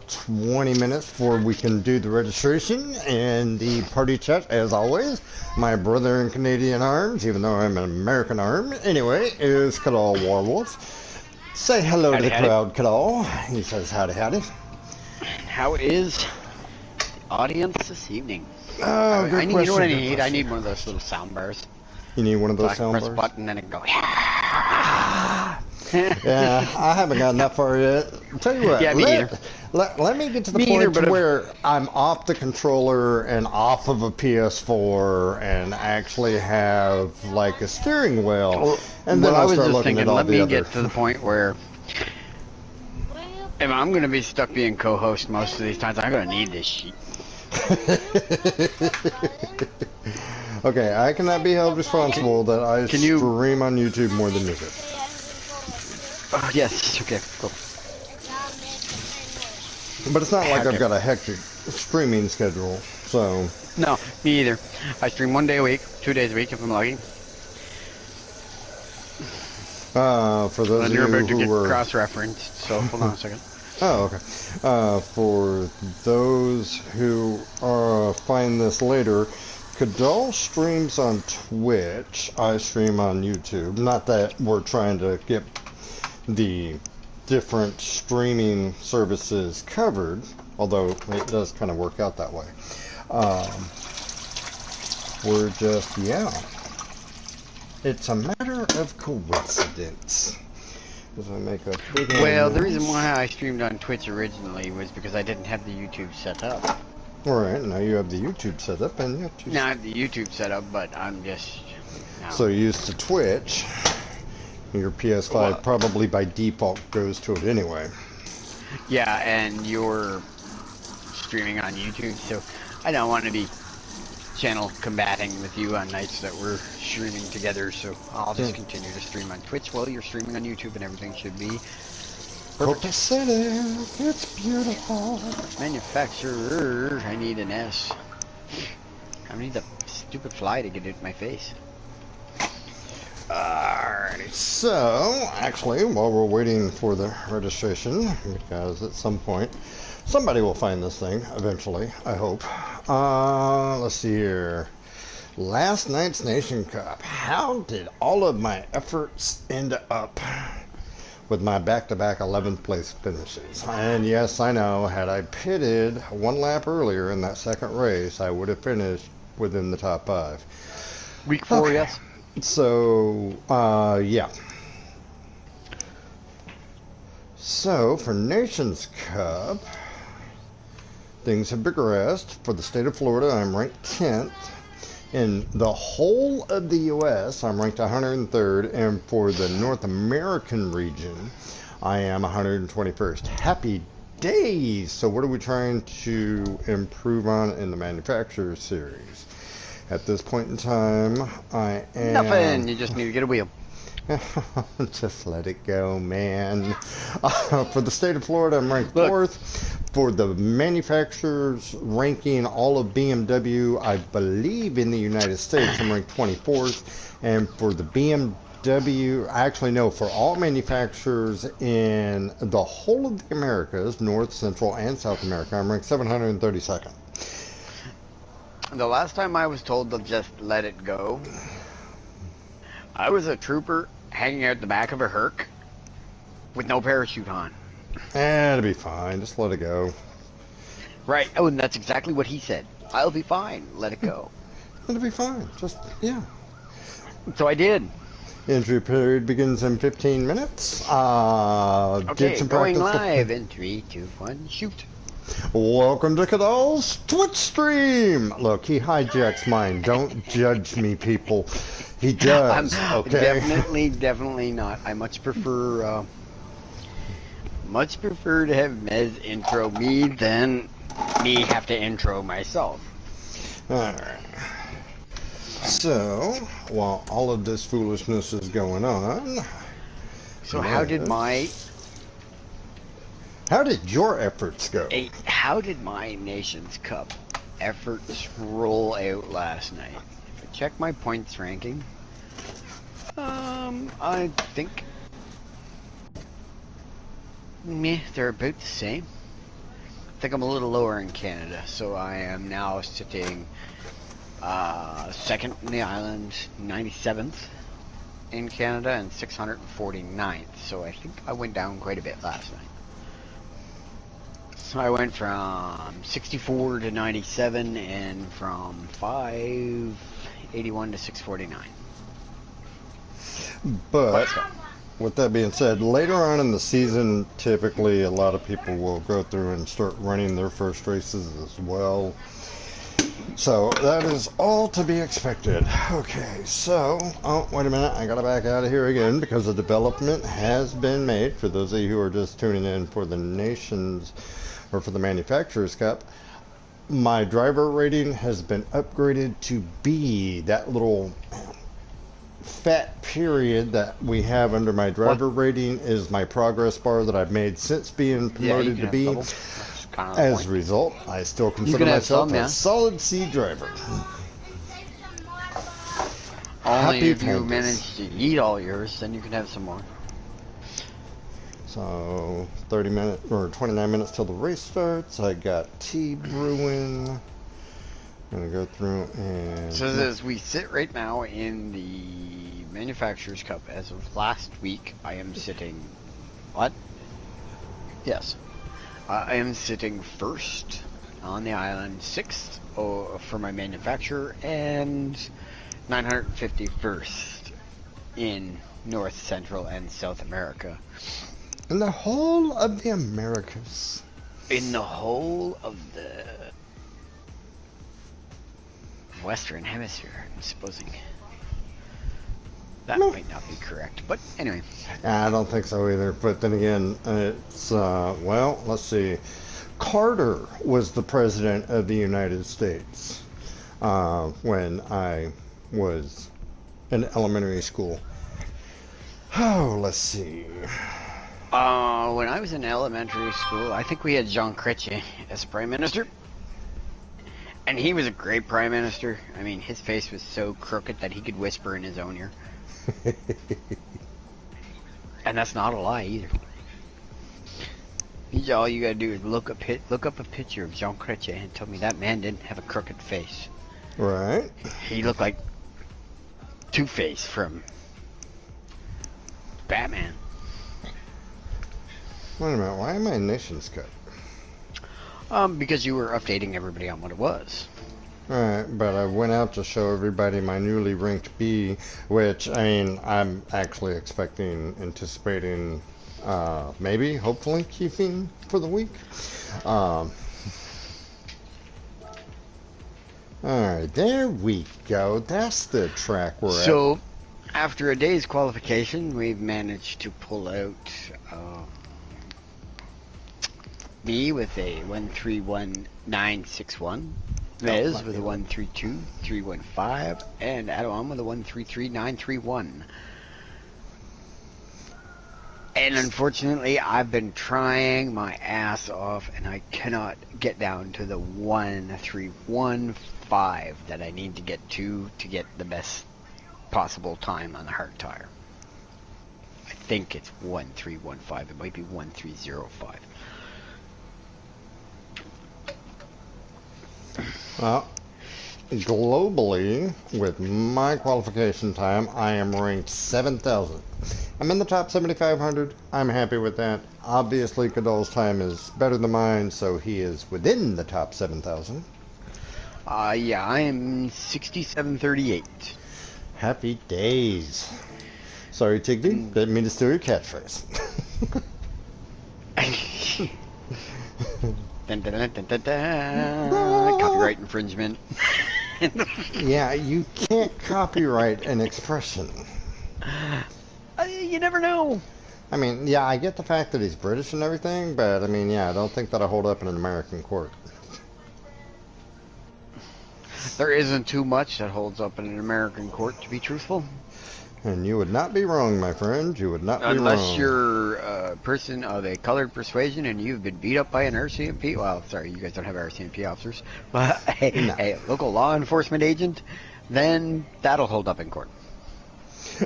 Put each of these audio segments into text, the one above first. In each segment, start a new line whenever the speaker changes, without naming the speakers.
about 20 minutes before we can do the registration and the party chat, as always. My brother in Canadian arms, even though I'm an American arm, anyway, is Kadal Warwolf. Say hello
Howdy,
to the
howdy.
crowd, Kadal. He says howdy, howdy.
How is the audience this evening?
Oh, good
You
question.
know what I
good
need? I
question.
need one of those little sound bars.
You need one of
So
those
I can
sound
press a
bars?
button and it go, yeah.
Yeah, I haven't gotten that far yet. Tell you what,
Yeah, me neither.
let me get to the
Me neither,
point
but
where I'm off the controller and off of a PS4 and actually have like a steering wheel, and then
I
I'll
was
start
just
looking
thinking,
at all
let
the
me
other.
get to the point where if I'm going to be stuck being co-host most of these times, I'm going to need this sheet.
Okay, I cannot be held responsible that I
Can you-
stream on YouTube more than you do.
Oh, yes, okay, cool.
But it's not like
Okay.
I've got a hectic streaming schedule, so.
No, me either. I stream 1 day a week, 2 days a week if I'm lucky.
For those
And
of
you're
you
about to
who
get
were.
cross-referenced, so hold on a second.
Oh, okay. For those who find this later, Kadal streams on Twitch. I stream on YouTube. Not that we're trying to get the different streaming services covered, although it does kind of work out that way. We're just, yeah. It's a matter of coincidence. As I make a big
Well, the
noise.
reason why I streamed on Twitch originally was because I didn't have the YouTube set up.
Alright, now you have the YouTube set up, and you have to...
Now I have the YouTube set up, but I'm just... No.
So you're used to Twitch. Your PS5
Well-
probably by default goes to it anyway.
Yeah, and you're streaming on YouTube, so I don't want to be channel combating with you on nights that we're streaming together, so I'll just continue to stream on Twitch while you're streaming on YouTube, and everything should be
Copacetic, it's beautiful.
manufacturer. I need an S. I need the stupid fly to get in my face.
Alrighty, so actually, while we're waiting for the registration, because at some point somebody will find this thing eventually, I hope. Let's see here. Last night's Nation Cup. How did all of my efforts end up with my back-to-back 11th place finishes? And yes, I know, had I pitted one lap earlier in that second race, I would have finished within the top 5.
Week 4,
Okay.
yes.
So, yeah. So, for Nations Cup, things have progressed. For the state of Florida, I'm ranked 10th. In the whole of the U.S., I'm ranked 103rd. And for the North American region, I am 121st. Happy days! So what are we trying to improve on in the manufacturer series? At this point in time, I am...
Nothing, you just need to get a wheel.
Just let it go, man. For the state of Florida, I'm ranked
Look.
4th. For the manufacturers ranking all of BMW, I believe in the United States, I'm ranked 24th. And for the BMW, actually no, for all manufacturers in the whole of the Americas, North, Central, and South America, I'm ranked 732nd.
The last time I was told to just let it go, I was a trooper hanging out the back of a Herc with no parachute on.
It'll be fine. Just let it go.
Right. Oh, and that's exactly what he said. I'll be fine. Let it go.
It'll be fine. Just, yeah.
So I did.
Entry period begins in 15 minutes.
Okay,
Did some
going
practice.
live in 3, 2, 1, shoot.
Welcome to Kadal's Twitch stream. Look, he hijacks mine. Don't judge me, people. He does. Okay.
Definitely not. I much prefer to have Mez intro me than me have to intro myself.
All right. So, while all of this foolishness is going on,
So how did
your efforts go?
how did my Nations Cup efforts roll out last night? If I check my points ranking, I think they're about the same. think I'm a little lower in Canada, so I am now sitting second in the island, 97th in Canada, and 649th. So I think I went down quite a bit last night. So I went from 64 to 97, and from 581 to 649.
But with that being said, later on in the season, typically a lot of people will go through and start running their first races as well. So that is all to be expected. Okay, so, oh, wait a minute, I gotta back out of here again because the development has been made. For those of you who are just tuning in for the Nations, or for the Manufacturers Cup, my driver rating has been upgraded to B, that little fat period that we have under my driver rating is my progress bar that I've made since being promoted to B. As a result, I still consider myself a solid C driver.
Only if you manage to eat all yours, then you can have some more.
So 30 minutes or 29 minutes till the race starts. I got tea brewing. I'm gonna go through and.
So as we sit right now in the Manufacturers Cup, as of last week, I am sitting. What? Yes. I am sitting first on the island, sixth for my manufacturer, and 951st in North, Central, and South America.
In the whole of the Americas.
In the whole of the Western Hemisphere, I'm supposing. That might not be correct, but anyway.
I don't think so either, but then again, it's, well, let's see. Carter was the president of the United States when I was in elementary school. Oh, let's see.
When I was in elementary school, I think we had Jean Chrétien as prime minister. And he was a great prime minister. I mean, his face was so crooked that he could whisper in his own ear. And that's not a lie either. All you gotta do is look up a picture of Jean Chrétien and tell me that man didn't have a crooked face.
Right.
He looked like Two-Face from Batman.
Wait a minute, why am I in Nations Cup?
Because you were updating everybody on what it was.
Alright, but I went out to show everybody my newly ranked B, which, I mean, I'm actually anticipating, maybe, hopefully, keeping for the week. Alright, there we go. That's the track we're at.
So, after a day's qualification, we've managed to pull out me with a 131961. Liz with a 132315, and Adam with a 133931. And unfortunately, I've been trying my ass off, and I cannot get down to the 1315 that I need to get to get the best possible time on the hard tire. I think it's 1315. It might be 1305.
Well, globally, with my qualification time, I am ranked 7,000. I'm in the top 7,500. I'm happy with that. Obviously, Cadol's time is better than mine, so he is within the top 7,000.
Yeah, I am 6738.
Happy days. Sorry, Tiggy. Didn't mean to steal your catchphrase.
Dun, dun, dun, dun, dun, dun. Copyright infringement.
Yeah, you can't copyright an expression.
You never know.
I mean, yeah, I get the fact that he's British and everything, but I mean, yeah, I don't think that'll hold up in an American court.
There isn't too much that holds up in an American court, to be truthful.
And you would not be wrong, my friend. You would not be wrong.
Unless you're a person of a colored persuasion and you've been beat up by an RCMP. Well, sorry, you guys don't have RCMP officers. But a local law enforcement agent, then that'll hold up in court.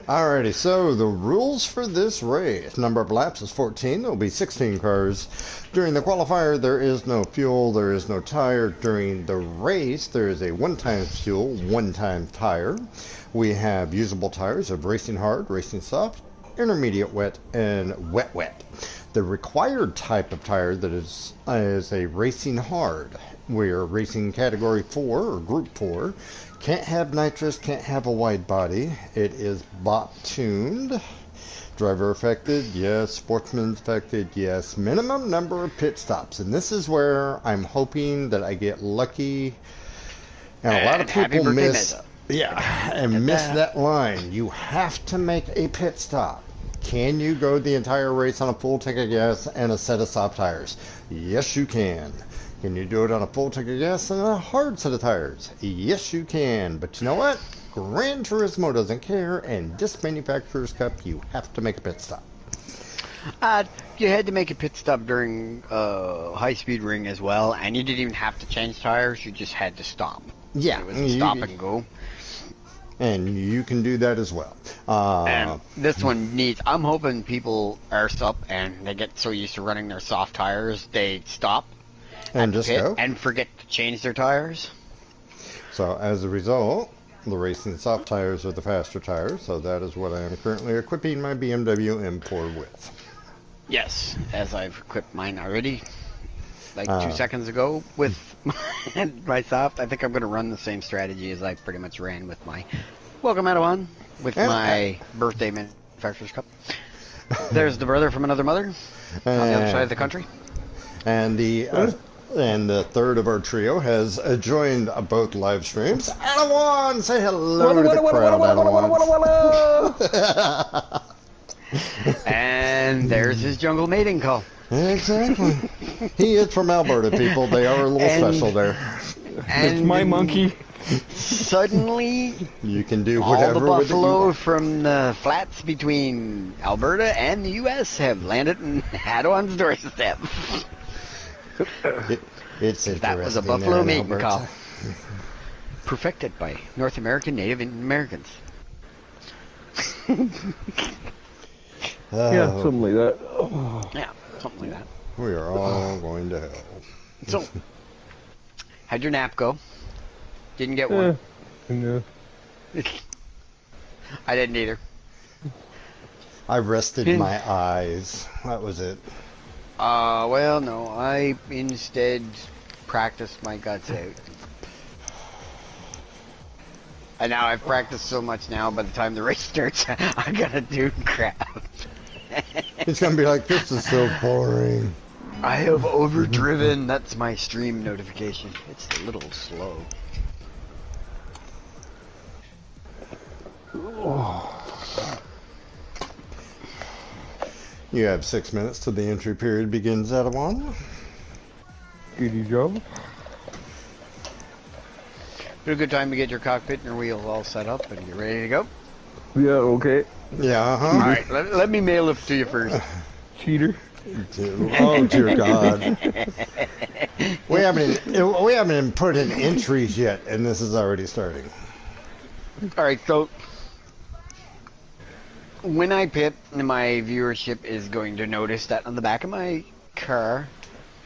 Alrighty, so the rules for this race. Number of laps is 14. There will be 16 cars. During the qualifier, there is no fuel, there is no tire. During the race, there is a one-time fuel, one-time tire. We have usable tires of racing hard, racing soft, intermediate wet, and wet wet. The required type of tire that is a racing hard. We're racing category 4 or group 4. Can't have nitrous, can't have a wide body. It is bot tuned. Driver affected, yes. Sportsman affected, yes. Minimum number of pit stops. And this is where I'm hoping that I get lucky. And a lot of people miss that line. You have to make a pit stop. Can you go the entire race on a full tank of gas and a set of soft tires? Yes, you can. Can you do it on a full tank of gas and a hard set of tires? Yes, you can. But you know what? Gran Turismo doesn't care, and this Manufacturer's Cup, you have to make a pit stop.
You had to make a pit stop during high-speed ring as well, and you didn't even have to change tires. You just had to stop.
Yeah.
It was a stop and go.
And you can do that as well.
And this one needs... I'm hoping people arse up and they get so used to running their soft tires, they stop
and just go
and forget to change their tires.
So as a result, the racing soft tires are the faster tires. So that is what I am currently equipping my BMW M4 with.
Yes, as I've equipped mine already, like 2 seconds ago with my soft. I think I'm going to run the same strategy as I pretty much ran with my Welcome everyone with my birthday Manufacturer's Cup. There's the brother from another mother on the other side of the country.
And the third of our trio has joined both live streams. Adawan, say hello to the crowd, Adawan.
And there's his jungle mating call.
Exactly. He is from Alberta, people. They are a little special there.
And
it's my monkey.
Suddenly,
you can do whatever.
All the buffalo from the flats between Alberta and the U.S. have landed in Adawan's doorstep.
It's
that was a buffalo mating call, perfected by North American Native Americans.
Yeah, something like that.
Yeah, something like that.
We are all going to hell.
So, how'd your nap go? Didn't get one.
No.
I didn't either.
I rested my eyes. That was it.
Well, no. I instead practiced my guts out. And now I've practiced so much now, by the time the race starts, I'm gonna do crap.
It's gonna be like, this is so boring.
I have overdriven. That's my stream notification. It's a little slow.
You have 6 minutes till the entry period begins, Adawan.
Good job.
Been a good time to get your cockpit and your wheels all set up and get ready to go.
Yeah, okay.
Yeah,
Alright, let me mail it to you first.
Cheater.
Oh dear God. We haven't even put in entries yet, and this is already starting.
Alright, so when I pit, my viewership is going to notice that on the back of my car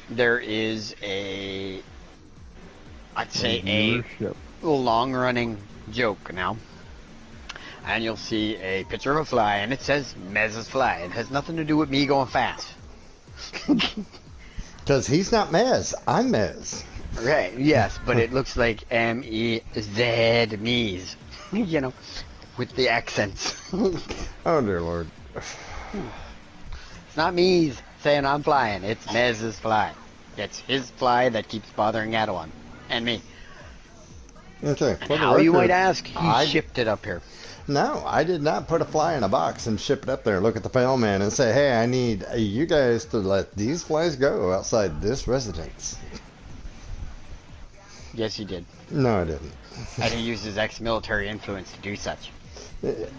there is a long-running joke now. And you'll see a picture of a fly, and it says Mez's fly. It has nothing to do with me going fast.
Because he's not Mez, I'm Mez.
Right, yes, but it looks like M-E-Z, Mez. You know, with the accents.
Oh dear Lord.
It's not me saying I'm flying, it's Mez's fly. It's his fly that keeps bothering Adawan. And me.
Okay.
And how, you might ask, he shipped it up here.
No, I did not put a fly in a box and ship it up there. Look at the mailman and say, hey, I need you guys to let these flies go outside this residence.
Yes, he did.
No, I didn't.
And he used his ex-military influence to do such.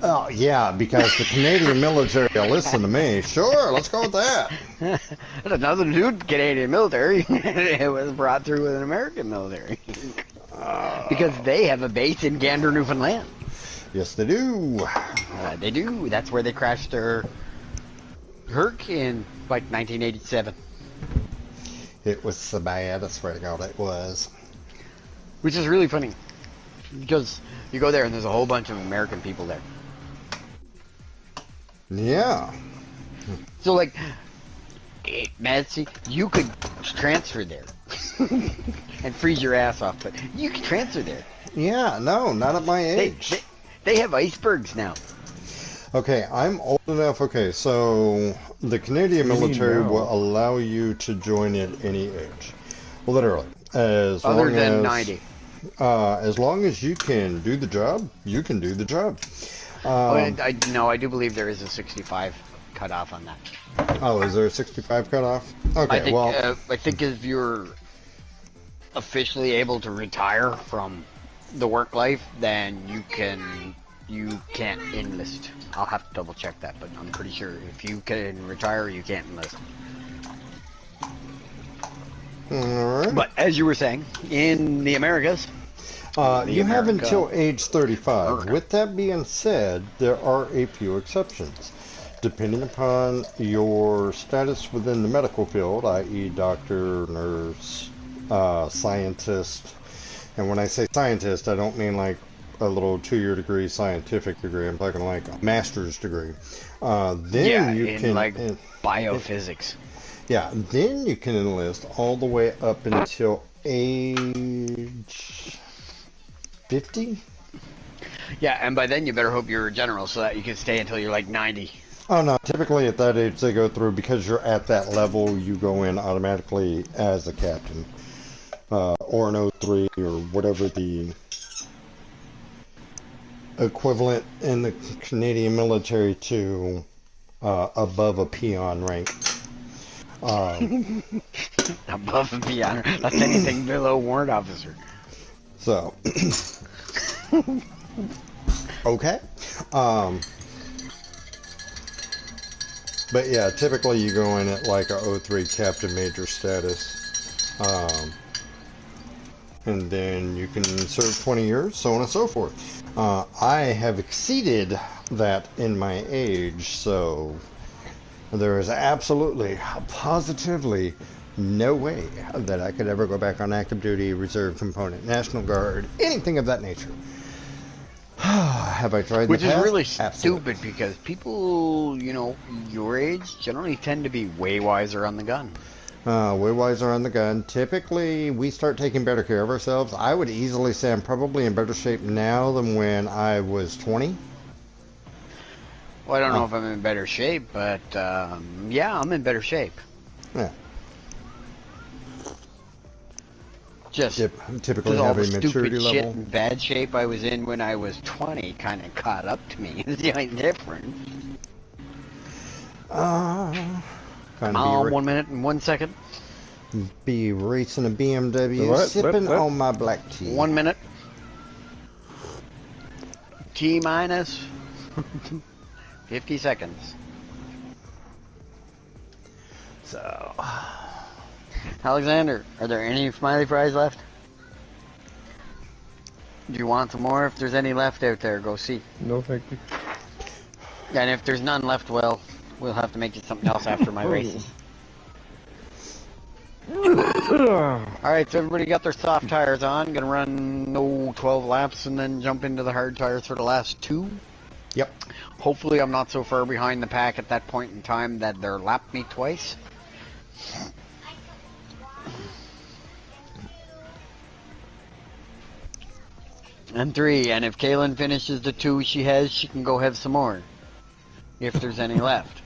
Oh, yeah, because the Canadian military will listen to me. Sure, let's go with that.
It had nothing to do with the Canadian military. It was brought through with an American military. Because they have a base in Gander, Newfoundland.
Yes, they do.
They do. That's where they crashed their Herc in like 1987.
It was so bad, I swear to God it was.
Which is really funny. Because you go there and there's a whole bunch of American people there.
Yeah.
So like, Madsy, you could transfer there. And freeze your ass off, but you can transfer there.
Yeah, no, not at my age.
They have icebergs now.
Okay, I'm old enough. Okay, so the Canadian
What do you mean
military
now?
will allow you to join at any age. Literally. As
Other
long
than
as,
90.
As long as you can do the job, you can do the job.
I do believe there is a 65 cutoff on that.
Oh, is there a 65 cutoff? Okay,
I think if you're officially able to retire from the work life, then you can't enlist. I'll have to double check that, but I'm pretty sure if you can retire, you can't enlist.
all right.
But as you were saying, in the Americas,
You have until age 35.
America.
With that being said, there are a few exceptions. Depending upon your status within the medical field, i.e. doctor, nurse, scientist, and when I say scientist, I don't mean like a little 2-year degree, scientific degree. I'm talking like a master's degree. Then you
in
can
like biophysics.
yeah, then you can enlist all the way up until age 50.
Yeah, and by then you better hope you're a general so that you can stay until you're like 90.
Oh no, typically at that age they go through, because you're at that level, you go in automatically as a captain. Or an O3 or whatever the equivalent in the Canadian military to above a peon rank.
Above and beyond. That's anything below warrant officer.
So, okay. But yeah, typically you go in at like a O3 captain major status. And then you can serve 20 years, so on and so forth. I have exceeded that in my age, so there is absolutely, positively no way that I could ever go back on active duty, reserve component, National Guard, anything of that nature. Have I tried
Which
the
is
past?
really
Absolutely.
stupid because people, your age generally tend to be way wiser on the gun.
Way wiser on the gun. Typically, we start taking better care of ourselves. I would easily say I'm probably in better shape now than when I was 20.
Well, I don't know if I'm in better shape, but yeah, I'm in better shape.
Yeah.
Just
Typically
all
have
the
a maturity
stupid shit
level.
and bad shape I was in when I was 20 kind of caught up to me. It's the only difference.
Kind
I'm
of
on 1 minute and 1 second.
be racing a BMW,
What?
sipping
What?
on my black tea.
1 minute. T minus 50 seconds.
So,
Alexander, are there any smiley fries left? Do you want some more? If there's any left out there, go see.
No, thank you.
And if there's none left, well, we'll have to make it something else after my races. Alright, so everybody got their soft tires on. Gonna run 12 laps and then jump into the hard tires for the last 2.
yep.
Hopefully I'm not so far behind the pack at that point in time that they're lapped me twice. And 3, and if Kaylin finishes the 2 she has, she can go have some more. If there's any left.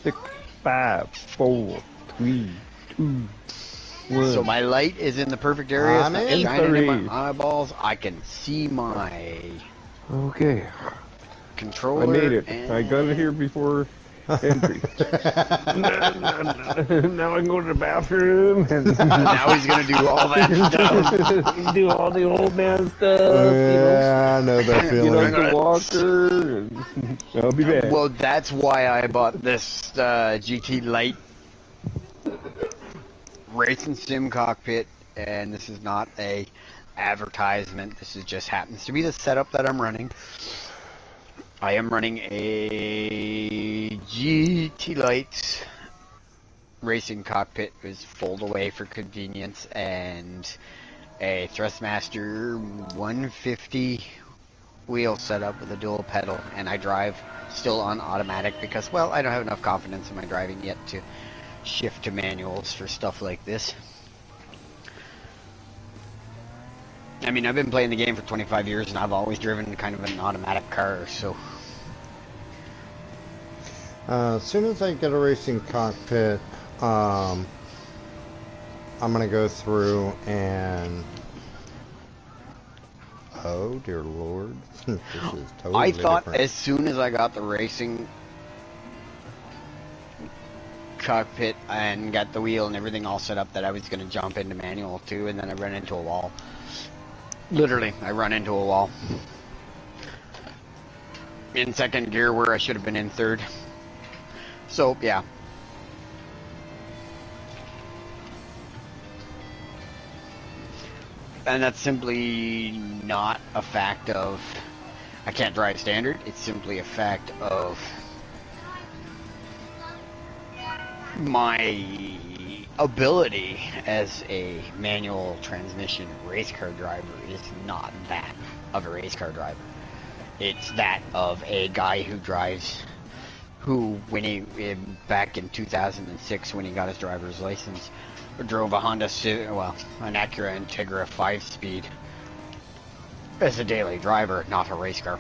6, 5, 4, 3, 2, 1.
So my light is in the perfect area. It's
I'm
not
in.
shining in
3.
my eyeballs. I can see my
Okay.
controller.
I made it.
and-
I got it here before entry. Now I can go to the bathroom and
Now he's gonna do all that stuff.
do all the old man stuff.
Yeah, I know that
Get
feeling.
on the walker. And I'll be back.
Well, that's why I bought this GT Lite Racing Sim cockpit, and this is not a advertisement. This is just happens to be the setup that I'm running. I am running a GT Lights racing cockpit is fold away for convenience, and a Thrustmaster 150 wheel setup with a dual pedal, and I drive still on automatic because, well, I don't have enough confidence in my driving yet to shift to manuals for stuff like this. I mean, I've been playing the game for 25 years and I've always driven kind of an automatic car, so...
As soon as I get a racing cockpit, I'm going to go through and... Oh, dear Lord. This is totally
I thought
different.
as soon as I got the racing cockpit and got the wheel and everything all set up that I was going to jump into manual too, and then I ran into a wall. Literally, I run into a wall. In second gear where I should have been in third. So, yeah. And that's simply not a fact of I can't drive standard. It's simply a fact of my ability as a manual transmission race car driver is not that of a race car driver. It's that of a guy who drives, who when he, back in 2006 when he got his driver's license, drove a Honda Civic, well, an Acura Integra 5-speed as a daily driver, not a race car.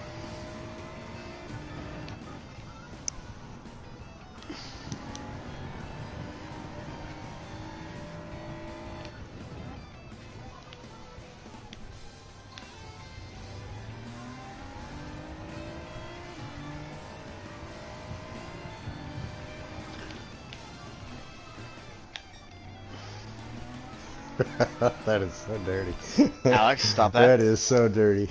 That is so dirty.
Alex, stop that.
That is so dirty.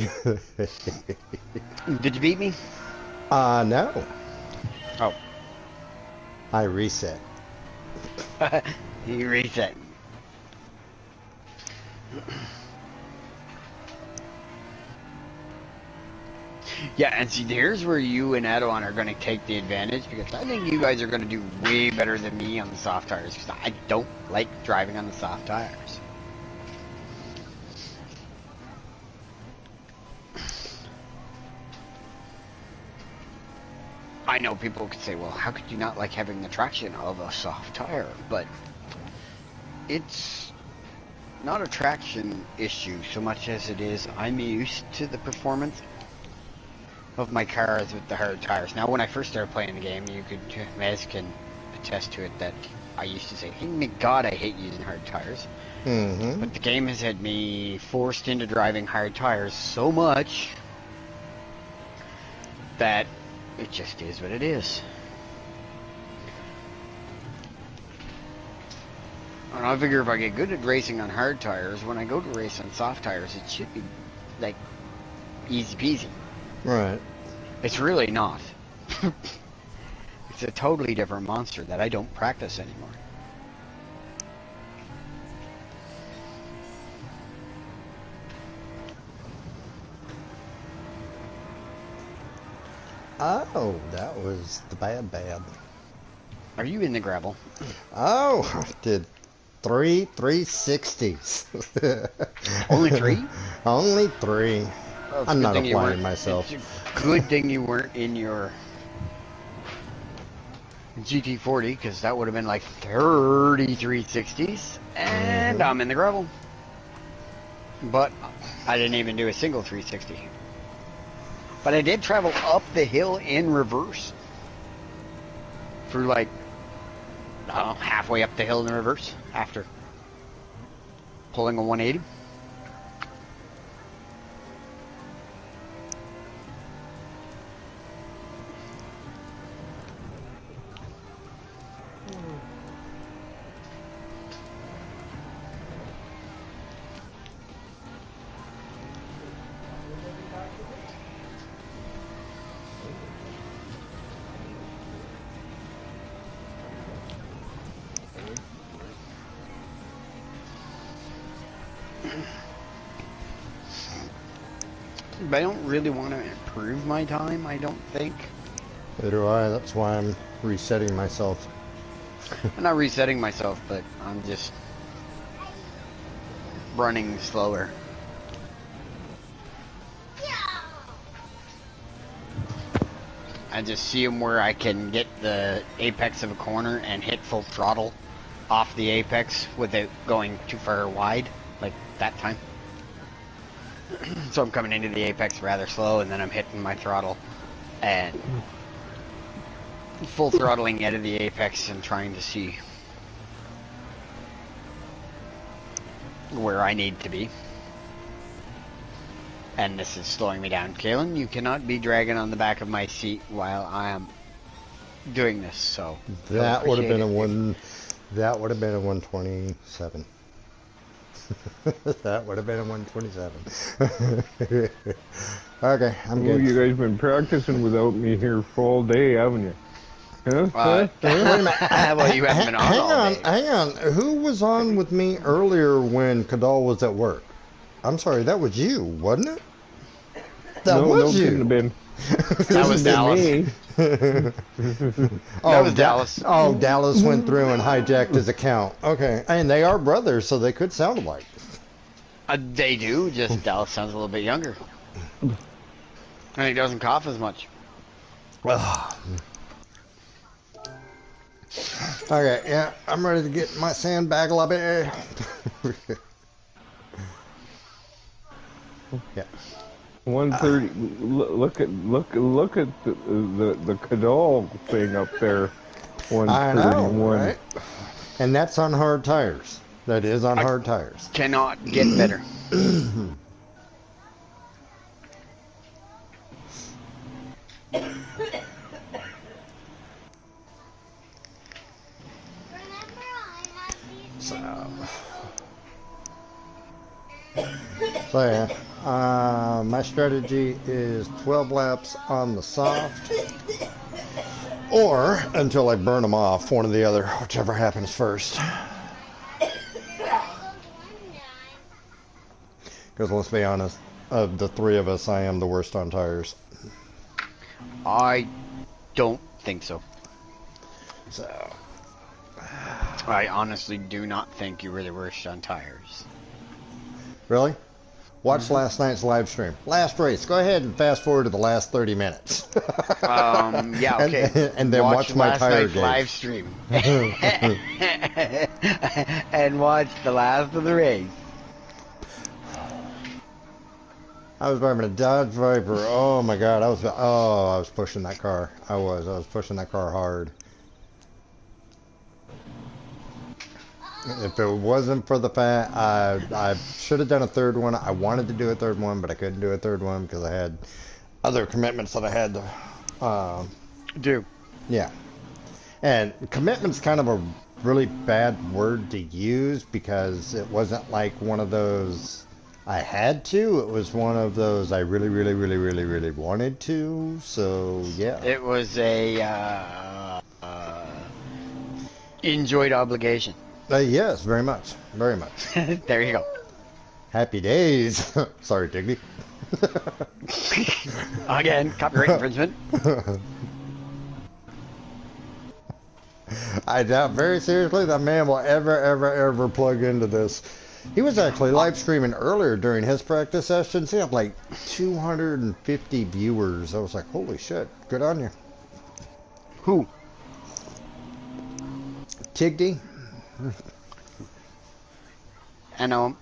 Did you beat me?
No.
Oh.
I reset.
You reset. Yeah, and see, here's where you and Adon are going to take the advantage, because I think you guys are going to do way better than me on the soft tires, because I don't like driving on the soft tires. I know people could say, well, how could you not like having the traction of a soft tire? But it's not a traction issue so much as it is I'm used to the performance of my cars with the hard tires. Now, when I first started playing the game, you could, Mez can attest to it, that I used to say, hey, God, I hate using hard tires.
Mm-hmm.
But the game has had me forced into driving hard tires so much that it just is what it is. And I figure if I get good at racing on hard tires, when I go to race on soft tires, it should be, like, easy peasy.
Right.
It's really not. It's a totally different monster that I don't practice anymore.
Oh, that was the bad.
Are you in the gravel?
Oh, I did 360s.
Only 3?
Only 3.
Well,
I'm not applying myself.
It's a good thing you weren't in your GT40, because that would have been like 3360s, and I'm in the gravel. But I didn't even do a single 360. But I did travel up the hill in reverse. For like, halfway up the hill in reverse after pulling a 180. But I don't really want to improve my time, I don't think.
Neither do I. That's why I'm resetting myself.
I'm not resetting myself, but I'm just running slower. I just see them where I can get the apex of a corner and hit full throttle off the apex without going too far wide, like that time. So I'm coming into the apex rather slow, and then I'm hitting my throttle and full throttling out of the apex and trying to see where I need to be. And this is slowing me down. Kalen, you cannot be dragging on the back of my seat while I am doing this, so
That would have been a one. That would have been a 127. That would have been a 127. Okay, I'm
Oh,
good.
you guys been practicing without me here full day, haven't you? Huh?
Wait a minute.
Well, you haven't been on
Hang
all
on,
day.
hang on. Who was on with me earlier when Kadal was at work? I'm sorry, that was you, wasn't it? That
no,
was
couldn't have
you.
been.
That was Dallas.
Me.
That was Dallas.
Oh, Dallas went through and hijacked his account. Okay, and they are brothers, so they could sound alike.
They do, just Dallas sounds a little bit younger. And he doesn't cough as much.
Okay, yeah, I'm ready to get my sandbag lobby. Yeah.
130. Look at the Cadol thing up there.
I know,
131.
right? And that's on hard tires. That is on hard tires.
Cannot get better.
So yeah, my strategy is 12 laps on the soft, or until I burn them off, one or the other, whichever happens first. Because let's be honest, of the three of us, I am the worst on tires.
I don't think so.
So,
I honestly do not think you were the worst on tires.
really? Watch last night's live stream. Last race. Go ahead and fast forward to the last 30 minutes.
Yeah, okay.
And then watch my
last
tire
night's
gauge.
live stream. And watch the last of the race.
I was driving a Dodge Viper. Oh my God! I was pushing that car. I was pushing that car hard. If it wasn't for the fact I should have done a third one. I wanted to do a third one, but I couldn't do a third one because I had other commitments that I had to
Do.
Yeah. And commitment's kind of a really bad word to use because it wasn't like one of those I had to. It was one of those I really, really, really, really, really wanted to. So, yeah.
It was a enjoyed obligation.
Yes, very much. Very much.
There you go.
Happy days. Sorry, Digby.
Again, copyright infringement.
I doubt very seriously that man will ever plug into this. He was actually live streaming earlier during his practice sessions. He had like 250 viewers. I was like, holy shit, good on you.
Who?
Tigdy?
I know him.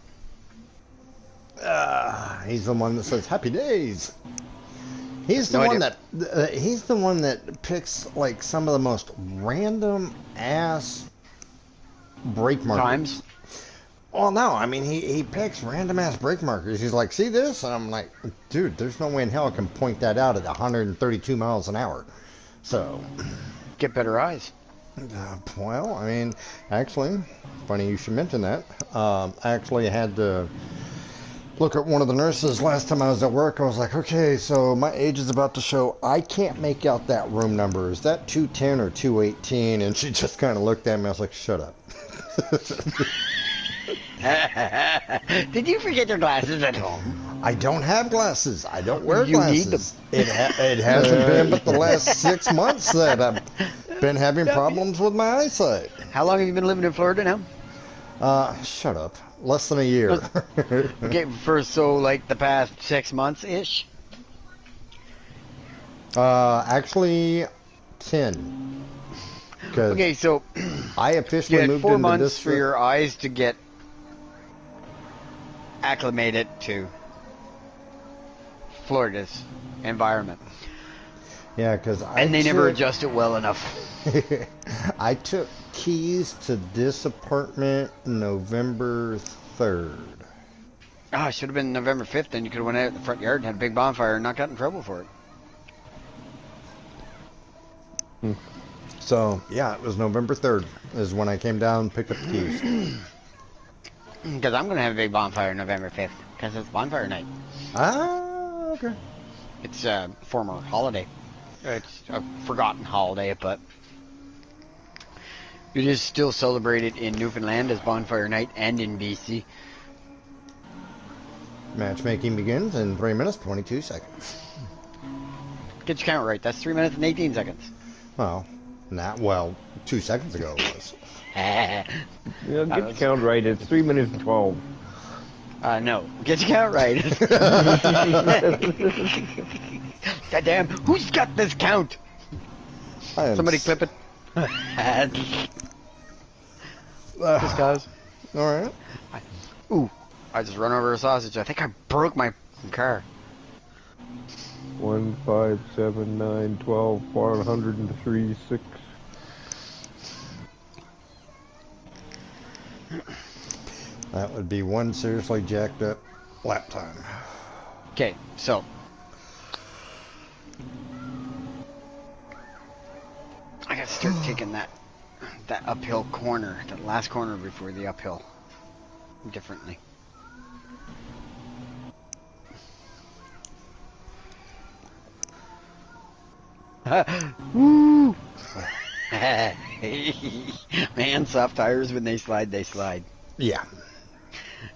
He's the one that says happy days. He's the
No
one
idea.
that he's the one that picks like some of the most random ass brake markers.
Times.
Well, no, I mean he picks random ass brake markers. He's like, see this? And I'm like, dude, there's no way in hell I can point that out at 132 miles an hour. So,
Get better eyes.
well, I mean, actually, funny you should mention that. I actually had to look at one of the nurses last time I was at work. I was like, okay, so my age is about to show. I can't make out that room number. Is that 210 or 218? And she just kind of looked at me. I was like, shut up.
Did you forget your glasses at home?
I don't have glasses. I don't wear
You need them.
glasses. It hasn't been but the last 6 months that I've been having problems with my eyesight.
How long have you been living in Florida now?
Shut up. Less than a year.
Okay, for so like the past 6 months ish.
Actually, 10.
Okay, so
I
you
officially
had
moved
4
into
months
this.
for your eyes to get acclimated to Florida's environment,
Yeah, because
and they never adjust it well enough.
I took keys to this apartment November 3rd.
Ah, it should have been November 5th, then you could have went out in the front yard and had a big bonfire and not got in trouble for it.
So, yeah, it was November 3rd is when I came down and picked up the keys.
Because I'm going to have a big bonfire November 5th, because it's bonfire night.
Ah, okay.
It's a former holiday. It's a forgotten holiday, but it is still celebrated in Newfoundland as bonfire night and in BC.
Matchmaking begins in 3 minutes, 22 seconds.
Get your count right. That's 3 minutes and 18 seconds.
Well, 2 seconds ago it was.
Yeah, get your count right. It's 3 minutes and 12.
No. Get your count right. Goddamn. Who's got this count? Somebody clip it. Just cause.
Alright.
Ooh. I just run over a sausage. I think I broke my car.
1, 5, 7, 9, 12, 403, 6.
That would be one seriously jacked up lap time.
Okay, so I gotta start taking that uphill corner, that last corner before the uphill, differently. Woo! Man, soft tires, when they slide, they slide.
Yeah.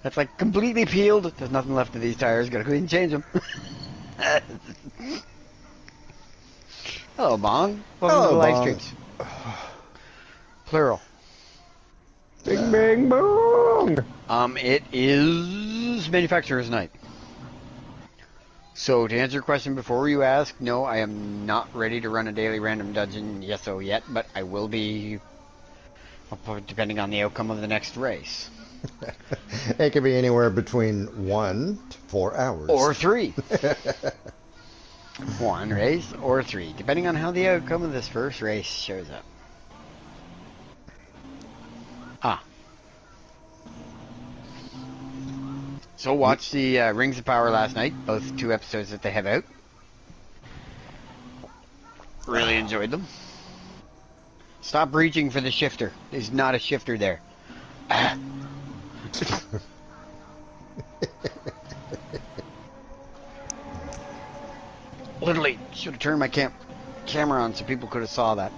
That's like completely peeled. There's nothing left of these tires. Gotta go in and change them. Hello, Bong. Welcome to the live streams. Plural.
Bing, bang, boom!
It is manufacturer's night. So, to answer your question before you ask, no, I am not ready to run a daily random dungeon yes-o yet, but I will be, depending on the outcome of the next race.
It could be anywhere between 1 to 4 hours.
Or 3. One race or 3, depending on how the outcome of this first race shows up. So watch the Rings of Power last night, both 2 episodes that they have out. Really enjoyed them. Stop reaching for the shifter. There's not a shifter there. Literally, should have turned my camera on so people could have saw that.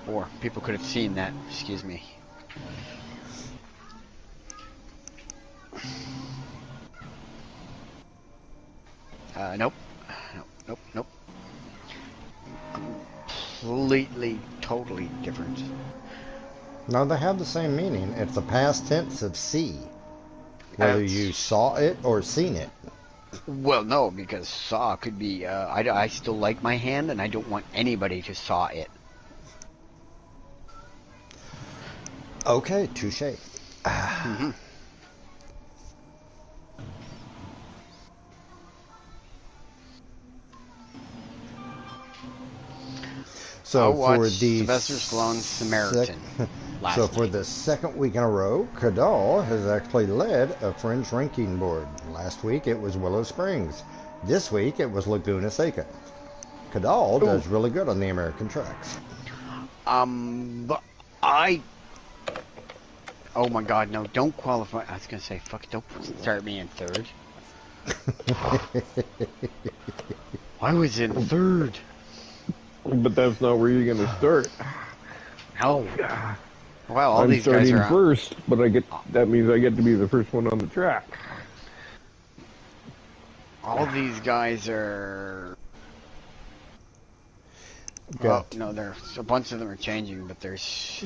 Or people could have seen that, excuse me. Nope. Nope. Completely, totally different.
No, they have the same meaning. It's the past tense of see. Whether you saw it or seen it.
Well, no, because saw could be, I still like my hand and I don't want anybody to saw it.
Okay, touche.
Mm-hmm.
So
for
the
Sylvester Stallone's Samaritan.
So for the second week in a row, Cadal has actually led a French ranking board. Last week it was Willow Springs. This week it was Laguna Seca. Cadal does really good on the American tracks.
But oh my God, no! Don't qualify. I was gonna say, fuck! Don't start me in third. I was in third.
But that's not where you're going to start.
No. Well, all
I'm
these guys
starting
are
first, but that means I get to be the first one on the track.
all these guys are. Well,
Got
no, there's a bunch of them are changing, but there's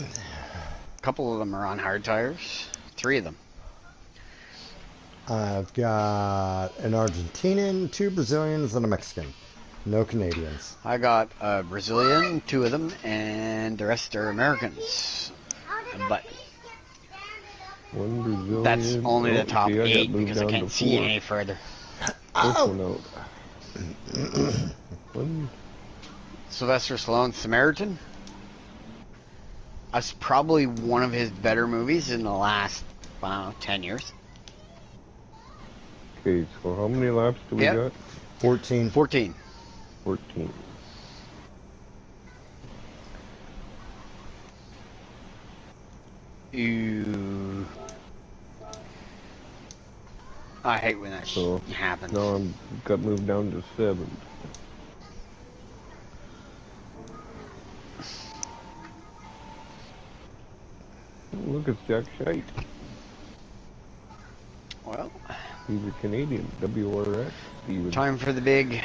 a couple of them are on hard tires. 3 of them.
I've got an Argentinian, 2 Brazilians, and a Mexican. No Canadians.
I got a Brazilian, 2 of them, and the rest are Americans. But
One Brazilian.
that's only the top
see, I got
8
moved
because I
down
can't
to
see
4.
any further.
First
Ow!
one out. One.
Sylvester Stallone's Samaritan. That's probably one of his better movies in the last, 10 years.
Okay, so how many laps do we
Yep.
got?
14.
14.
14.
Ew. I hate when that
So
happens.
now I'm got moved down to 7. Oh, look, it's Jack Shite.
Well,
He's a Canadian. WRX. Even.
time for the big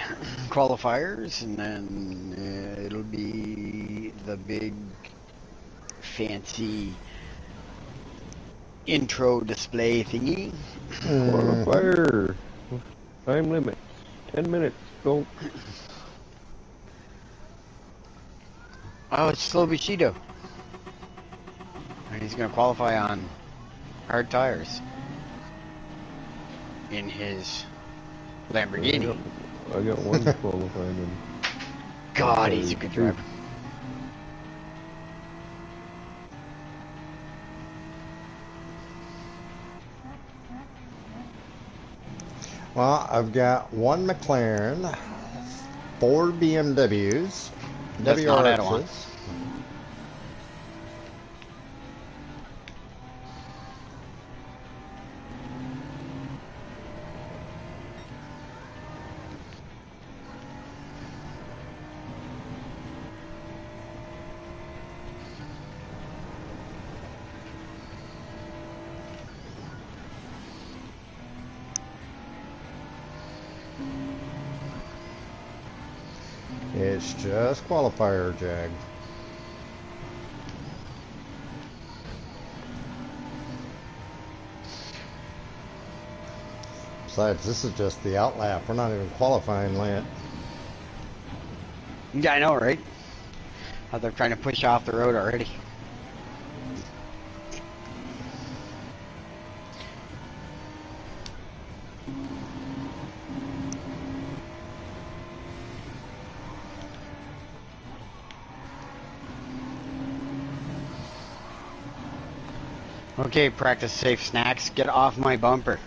qualifiers, and then it'll be the big fancy intro display thingy.
Qualifier. Time limit. 10 minutes. Go.
Oh, it's Slow Bushido. And he's going to qualify on hard tires in his Lamborghini.
I got one qualifying him.
God, he's a good driver.
Well, I've got 1 McLaren, 4 BMWs,
That's not add on.
WRXs. It's just qualifier, Jag. Besides, this is just the outlap. We're not even qualifying yet.
Yeah, I know, right? How they're trying to push off the road already. Okay, practice safe snacks. Get off my bumper.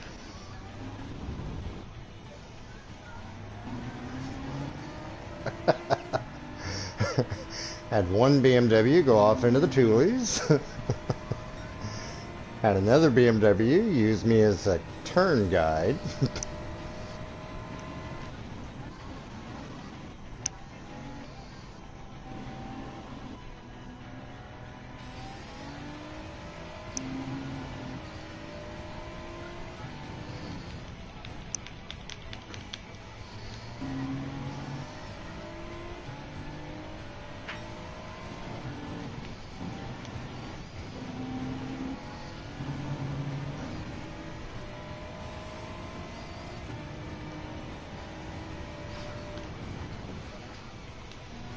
Had 1 BMW go off into the Tulies. Had another BMW use me as a turn guide.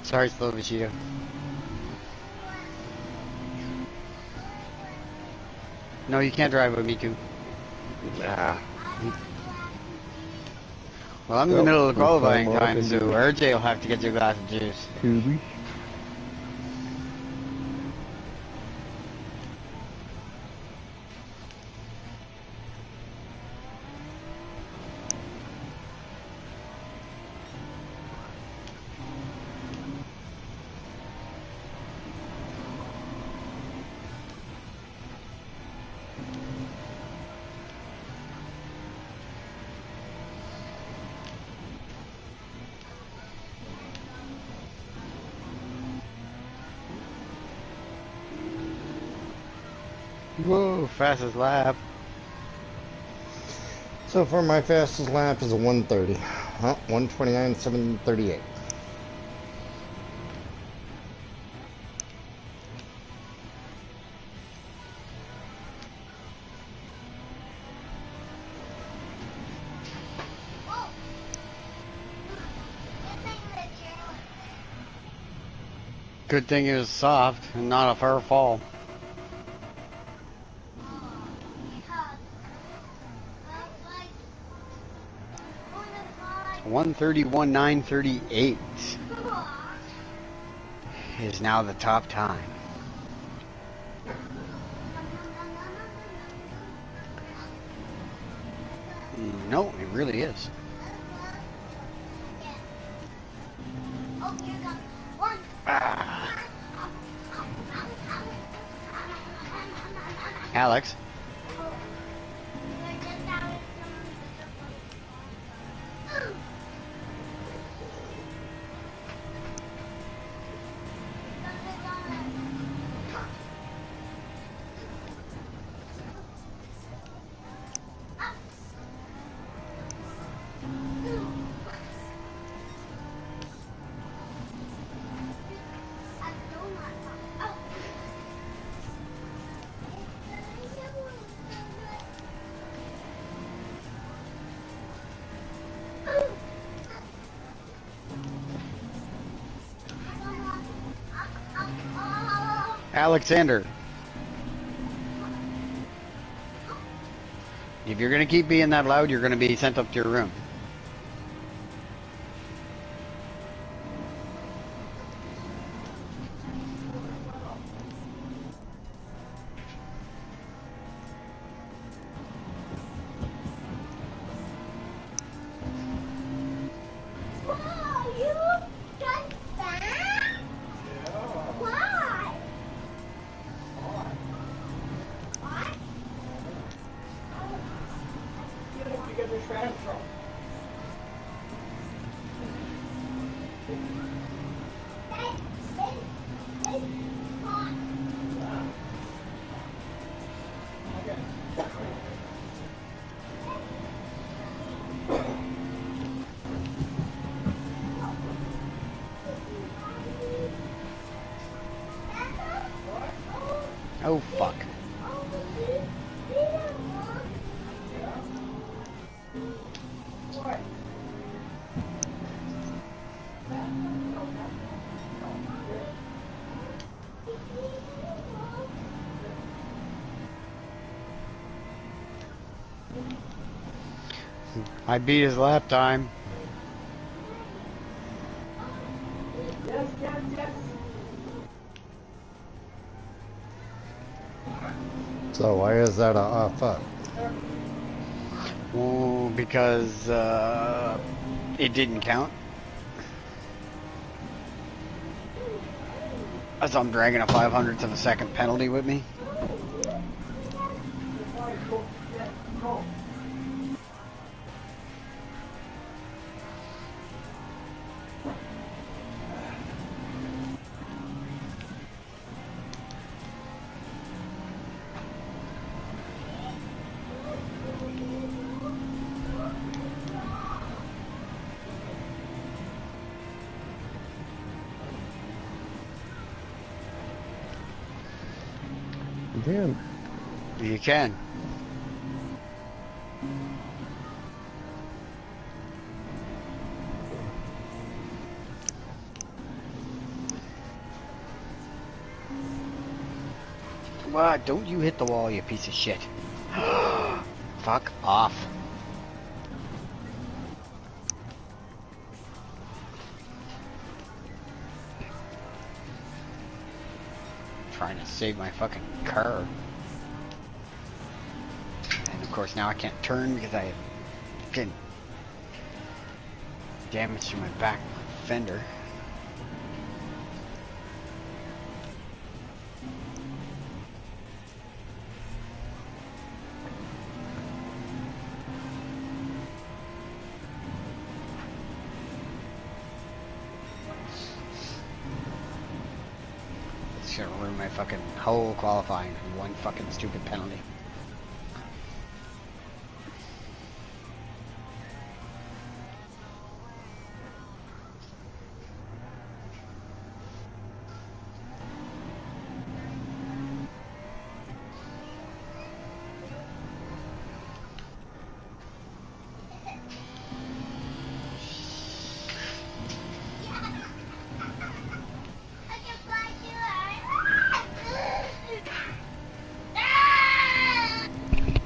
Sorry, Slow Bushido. No, you can't drive with me too.
Nah.
Well, I'm in the middle of the
Well,
qualifying
we'll
time,
come
so
off
RJ will have to get you a glass of juice.
Tubi.
Whoa, fastest lap.
So far, my fastest lap is a 130. Well, 129.738.
Good thing it was soft and not a far fall. 131.938 is now the top time. No, it really is. Ah. Alex. Alexander. If you're going to keep being that loud, you're going to be sent up to your room. Oh, fuck. I beat his lap time.
So why is that a fuck?
Oh, because it didn't count. As I'm dragging a 500th of a second penalty with me.
Damn.
You can. What? Don't you hit the wall, you piece of shit. Fuck off. Trying to save my fucking car. And of course now I can't turn because I have fucking damage to my back fender. gonna ruin my fucking whole qualifying for one fucking stupid penalty.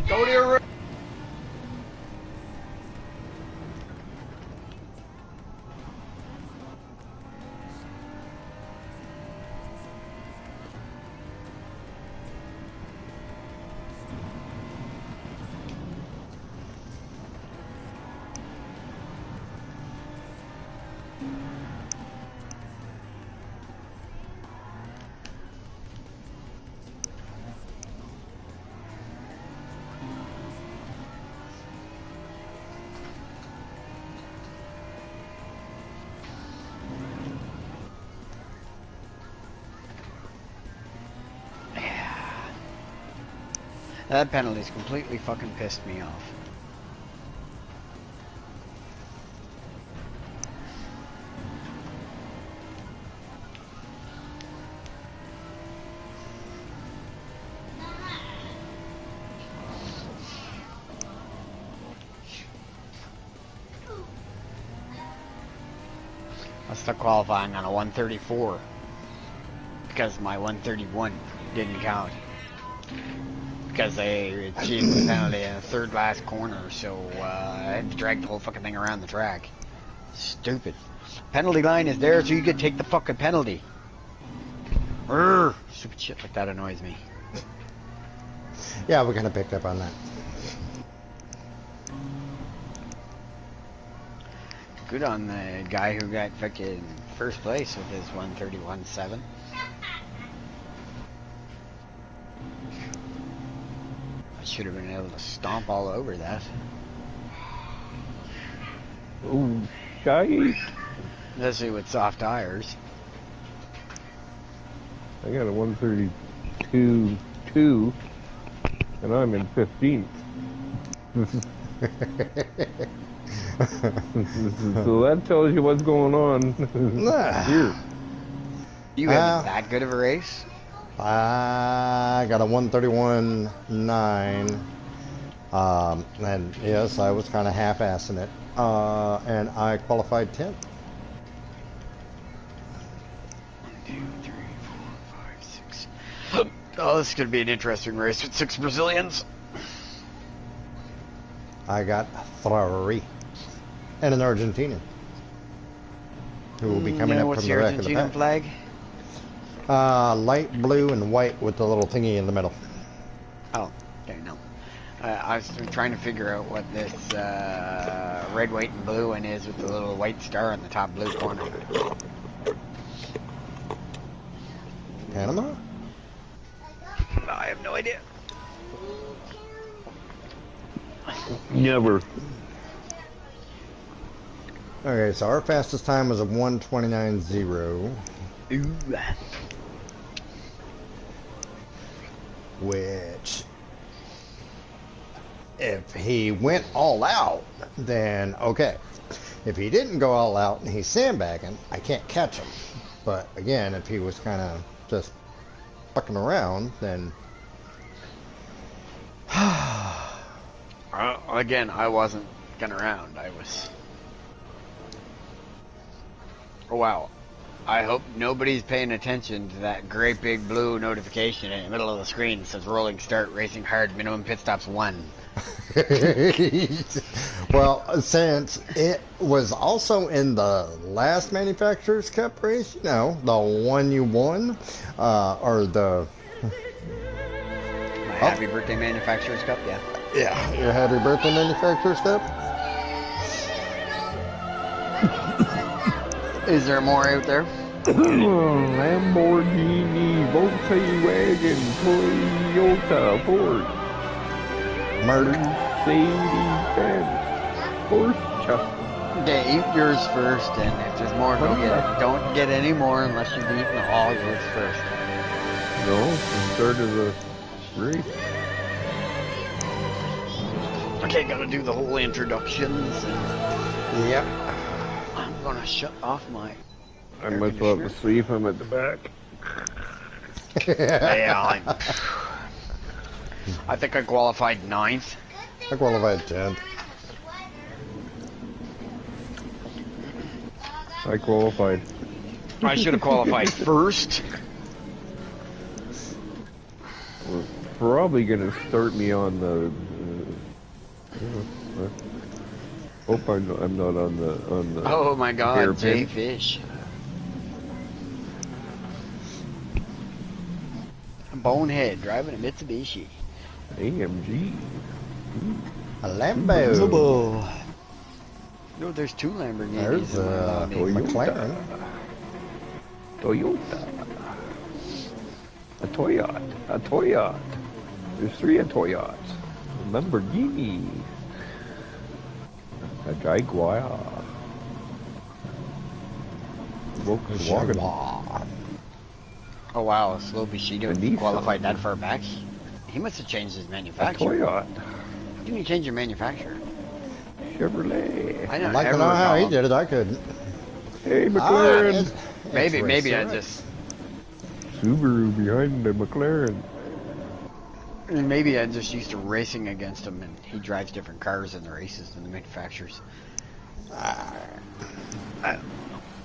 Go to your room. That penalty's completely fucking pissed me off. I stuck qualifying on a 134 because my 131 didn't count. Because they achieved the penalty in the third last corner, so I had to drag the whole fucking thing around the track. Stupid. Penalty line is there so you could take the fucking penalty. Urgh. Stupid shit like that annoys me.
Yeah, we kind of picked up on that.
Good on the guy who got fucking first place with his 131.7. I should have been able to stomp all over that.
Oh, shite.
Especially with soft tires.
I got a 132.2, and I'm in 15th. So that tells you what's going on here.
You had that good of a race?
I got a 131.9, and yes, I was kind of half-assing it, and I qualified 10th.
1, 2, 3, 4, 5, 6. Oh, this is going to be an interesting race with 6 Brazilians.
I got 3, and an Argentinian, who will be coming up from the wreck of the
Argentinian
pack.
flag?
Light blue and white with the little thingy in the middle.
Oh, okay, no. I was trying to figure out what this red, white, and blue one is with the little white star on the top blue corner.
Panama?
I have no idea.
Never.
Okay, so our fastest time was a 129.0.
Ooh.
Which, if he went all out, then okay. If he didn't go all out and he's sandbagging, I can't catch him. But again, if he was kind of just fucking around, then...
Again, I wasn't fucking around. I was... Oh, wow. I hope nobody's paying attention to that great big blue notification in the middle of the screen that says rolling start, racing hard, minimum pit stops 1.
Well, since it was also in the last Manufacturers Cup race, you know, the one you won, or the...
My happy birthday Manufacturers Cup, yeah.
Yeah, your happy birthday Manufacturers Cup?
Is there more out there?
Lamborghini, Volkswagen, Toyota, Ford, Mercedes-Benz, Porsche.
Dave, yours first, and if there's more, go get it. Don't get any more unless you've eaten all yours first.
No, the start of the race.
Okay, gotta do the whole introductions. And
Yep.
I'm gonna shut off my
I
air
might well have
conditioner.
to see if I'm at the back.
Yeah, I think I qualified 9th.
I qualified 10th.
I qualified.
I should have qualified 1st.
We're probably gonna start me on the. Hope I'm not on the.
Oh my God,
hairpin.
Jay Fish. Bonehead driving a Mitsubishi.
AMG.
A Lambo.
No, there's 2 Lamborghinis.
There's
in my
a
lobby.
McLaren.
Toyota. A Toyota. A Toyota. There's 3 a Toyota. A Lamborghini. A Jaguar. Volkswagen.
Oh wow, Slow Bushido
A Nissan.
qualified that far back. He must have changed his
A
manufacturer.
Toyota.
Didn't you change your manufacturer?
Chevrolet.
I
I'd
don't
like to
ever
know how he
recall.
did it. I couldn't.
Hey, McLaren.
It's
Maybe
Racer
I
X.
just
Subaru behind the McLaren.
maybe I just used to racing against him, and he drives different cars in the races than the manufacturers.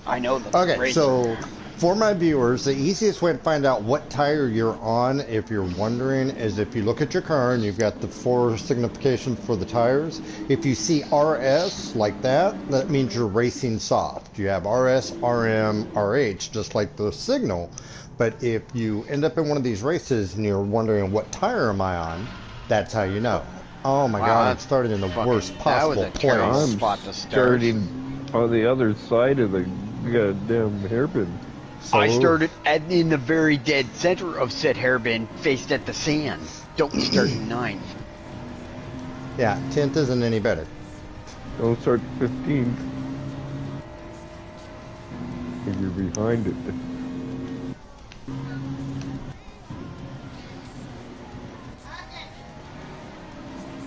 I know the
Okay,
racer.
so for my viewers, the easiest way to find out what tire you're on, if you're wondering, is if you look at your car and you've got the 4 significations for the tires. If you see RS like that, that means you're racing soft. You have RS, RM, RH, just like the signal. But if you end up in one of these races and you're wondering what tire am I on, that's how you know. Oh my
Wow,
God, it
that's
started in the worst
that was
possible
a terrible
place.
spot to start.
Starting on the other side of the goddamn hairpin.
So,
I started in the very dead center of said hairbin, faced at the sand. Don't start in 9th.
yeah, 10th isn't any better.
Don't start 15th. If you're behind it.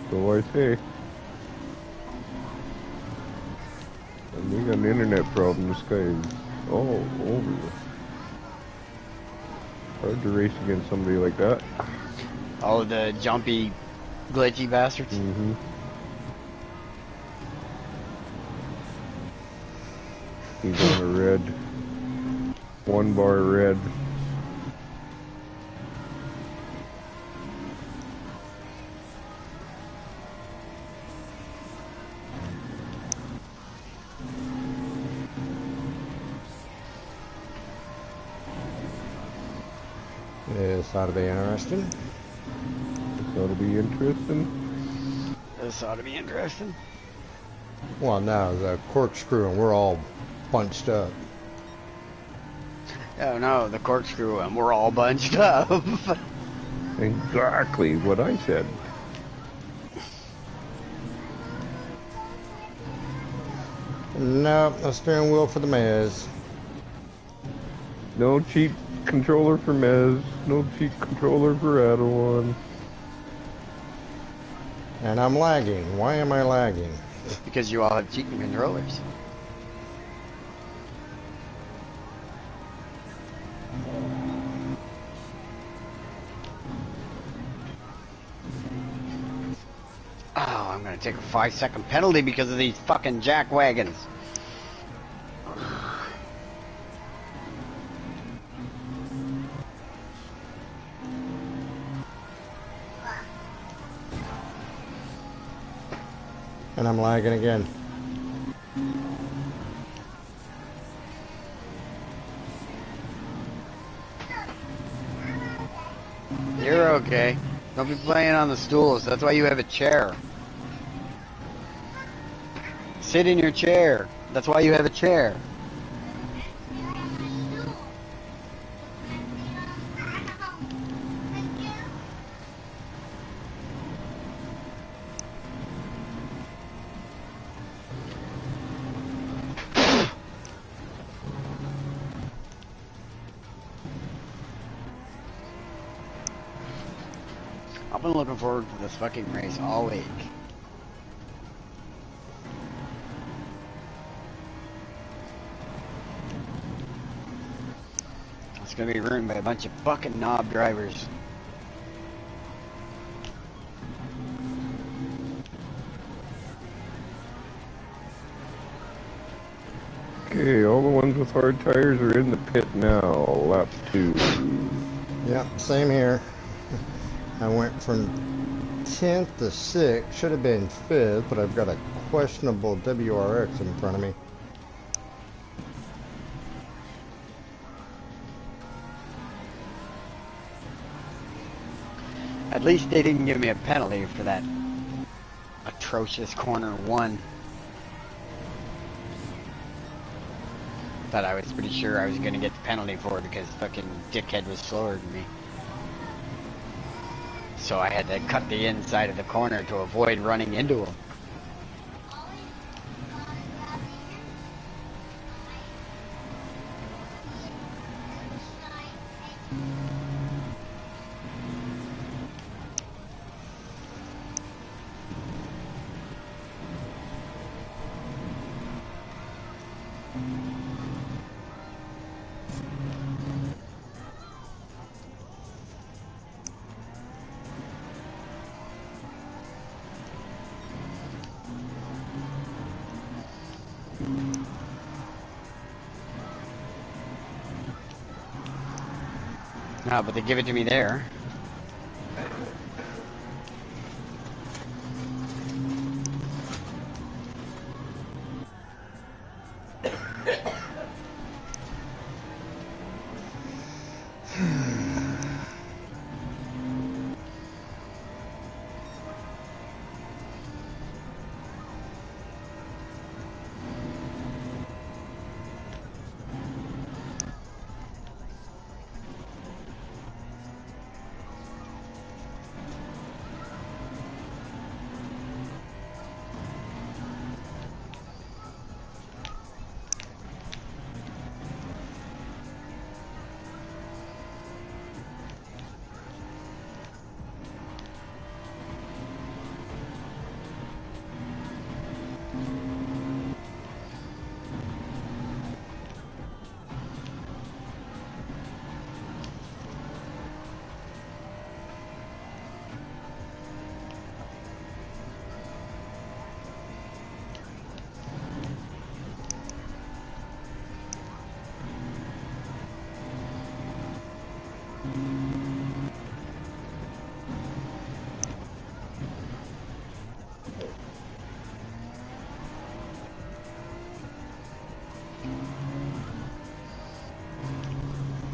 So I say. And we got an internet problem. This guy is all over this. Hard to race against somebody like that.
Oh, the jumpy, glitchy bastards.
Mm-hmm. He's on a red. 1 bar red.
This ought to be interesting.
This ought to be interesting.
This ought to be interesting.
Well, now the corkscrew and we're all bunched up.
Oh no, the corkscrew, and we're all bunched up.
Exactly what I said.
Nope, no steering wheel for the Mez.
No cheap controller for Mez. No cheap controller for Adawan.
And I'm lagging. Why am I lagging?
Because you all have cheating controllers. Oh, I'm gonna take a 5-second penalty because of these fucking jack wagons.
And I'm lagging again.
You're okay. Don't be playing on the stools. That's why you have a chair. Sit in your chair. That's why you have a chair. I've been looking forward to this fucking race all week. It's gonna be ruined by a bunch of fucking knob drivers.
Okay, all the ones with hard tires are in the pit now. Lap 2.
Yep, same here. I went from 10th to 6th. Should have been 5th, but I've got a questionable WRX in front of me.
At least they didn't give me a penalty for that atrocious corner 1. Thought I was pretty sure I was gonna get the penalty for it because fucking dickhead was slower than me. So I had to cut the inside of the corner to avoid running into him. No, but they give it to me there.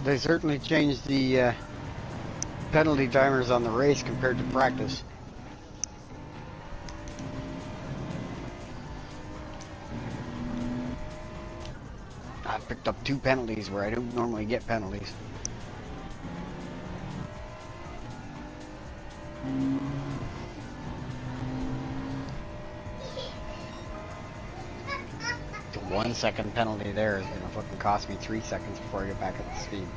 They certainly changed the penalty timers on the race compared to practice. I picked up 2 penalties where I don't normally get penalties. The 1 second penalty there is gonna fucking cost me 3 seconds before I get back up to speed.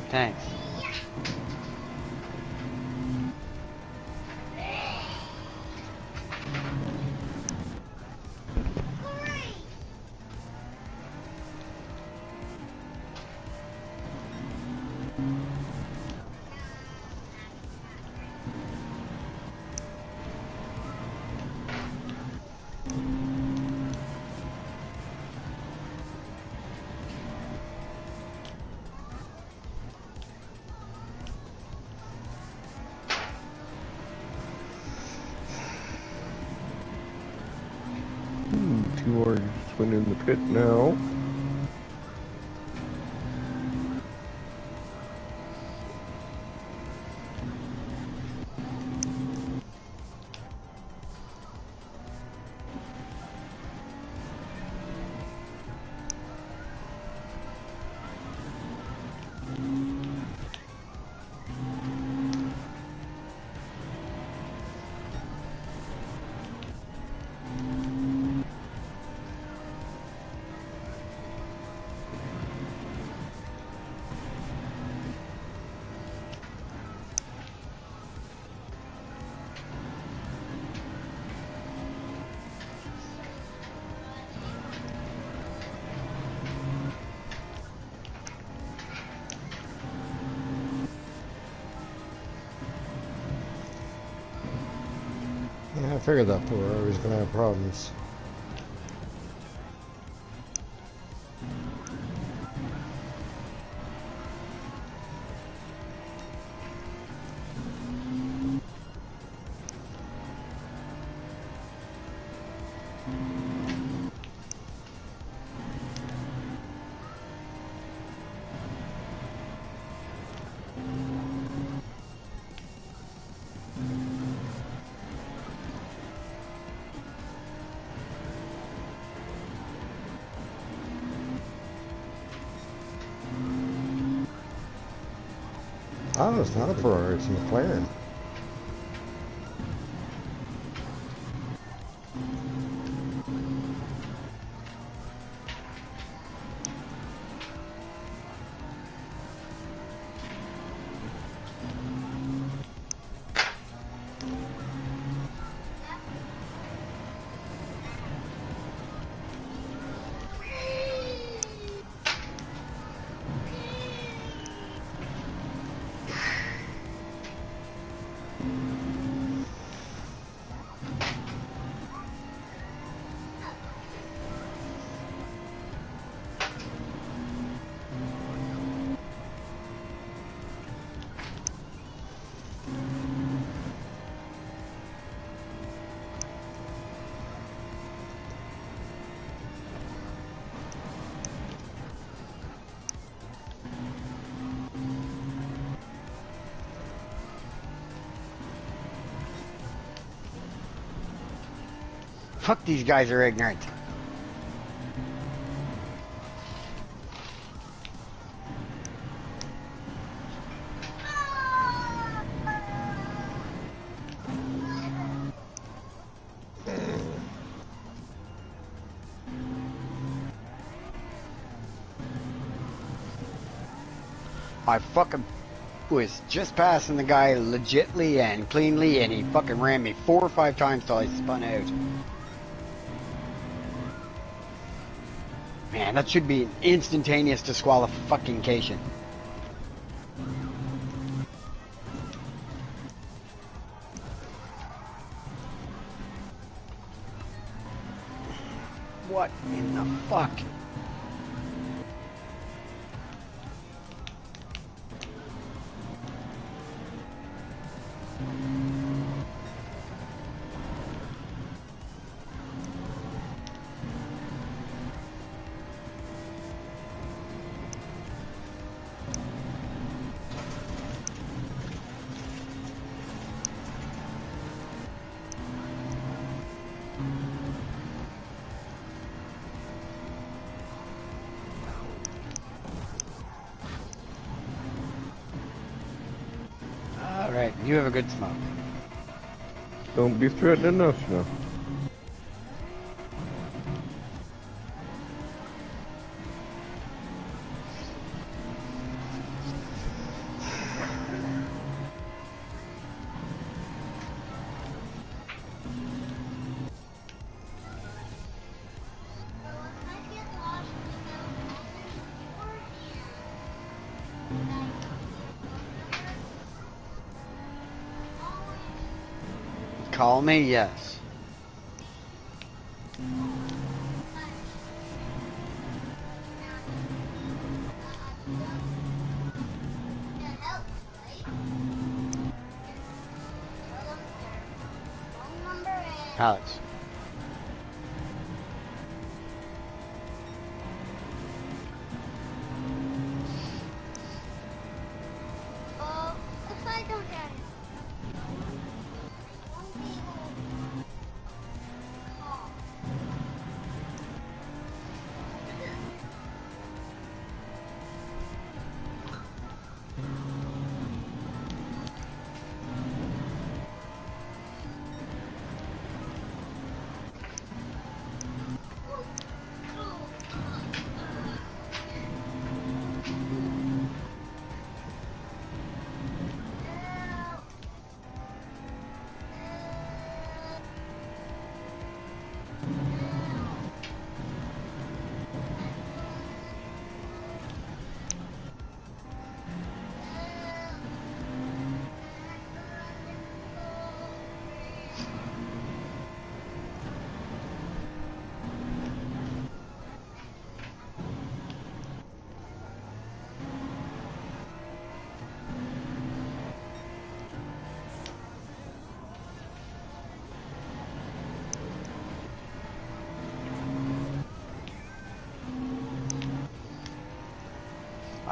Thanks.
you are just went in the pit now.
Yeah, I figured that Ferrari was going to have problems. Oh, it's not a Ferrari, it's a McLaren.
Fuck, these guys are ignorant. I fucking was just passing the guy legitly and cleanly, and he fucking ran me 4 or 5 times till I spun out. Man, that should be an instantaneous disqualification. What in the fuck? Alright, you have a good smoke.
Don't be threatening us now.
Call me, yes. Alex.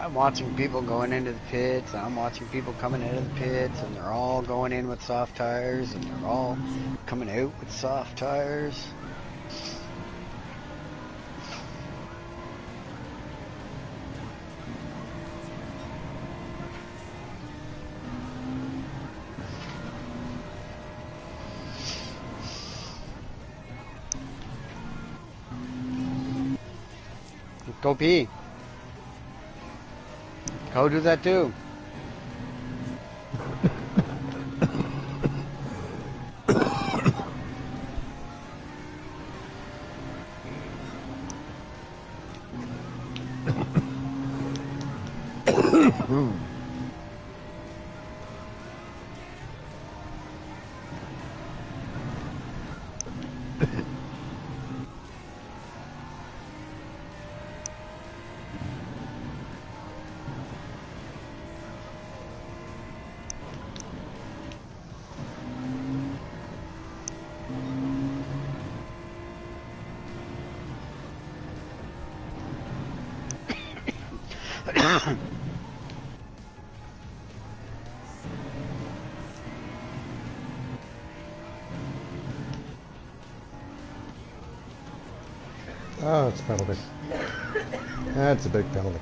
I'm watching people going into the pits, and I'm watching people coming out of the pits, and they're all going in with soft tires, and they're all coming out with soft tires. Go pee. Go do that too.
Oh, it's a penalty. That's a big penalty.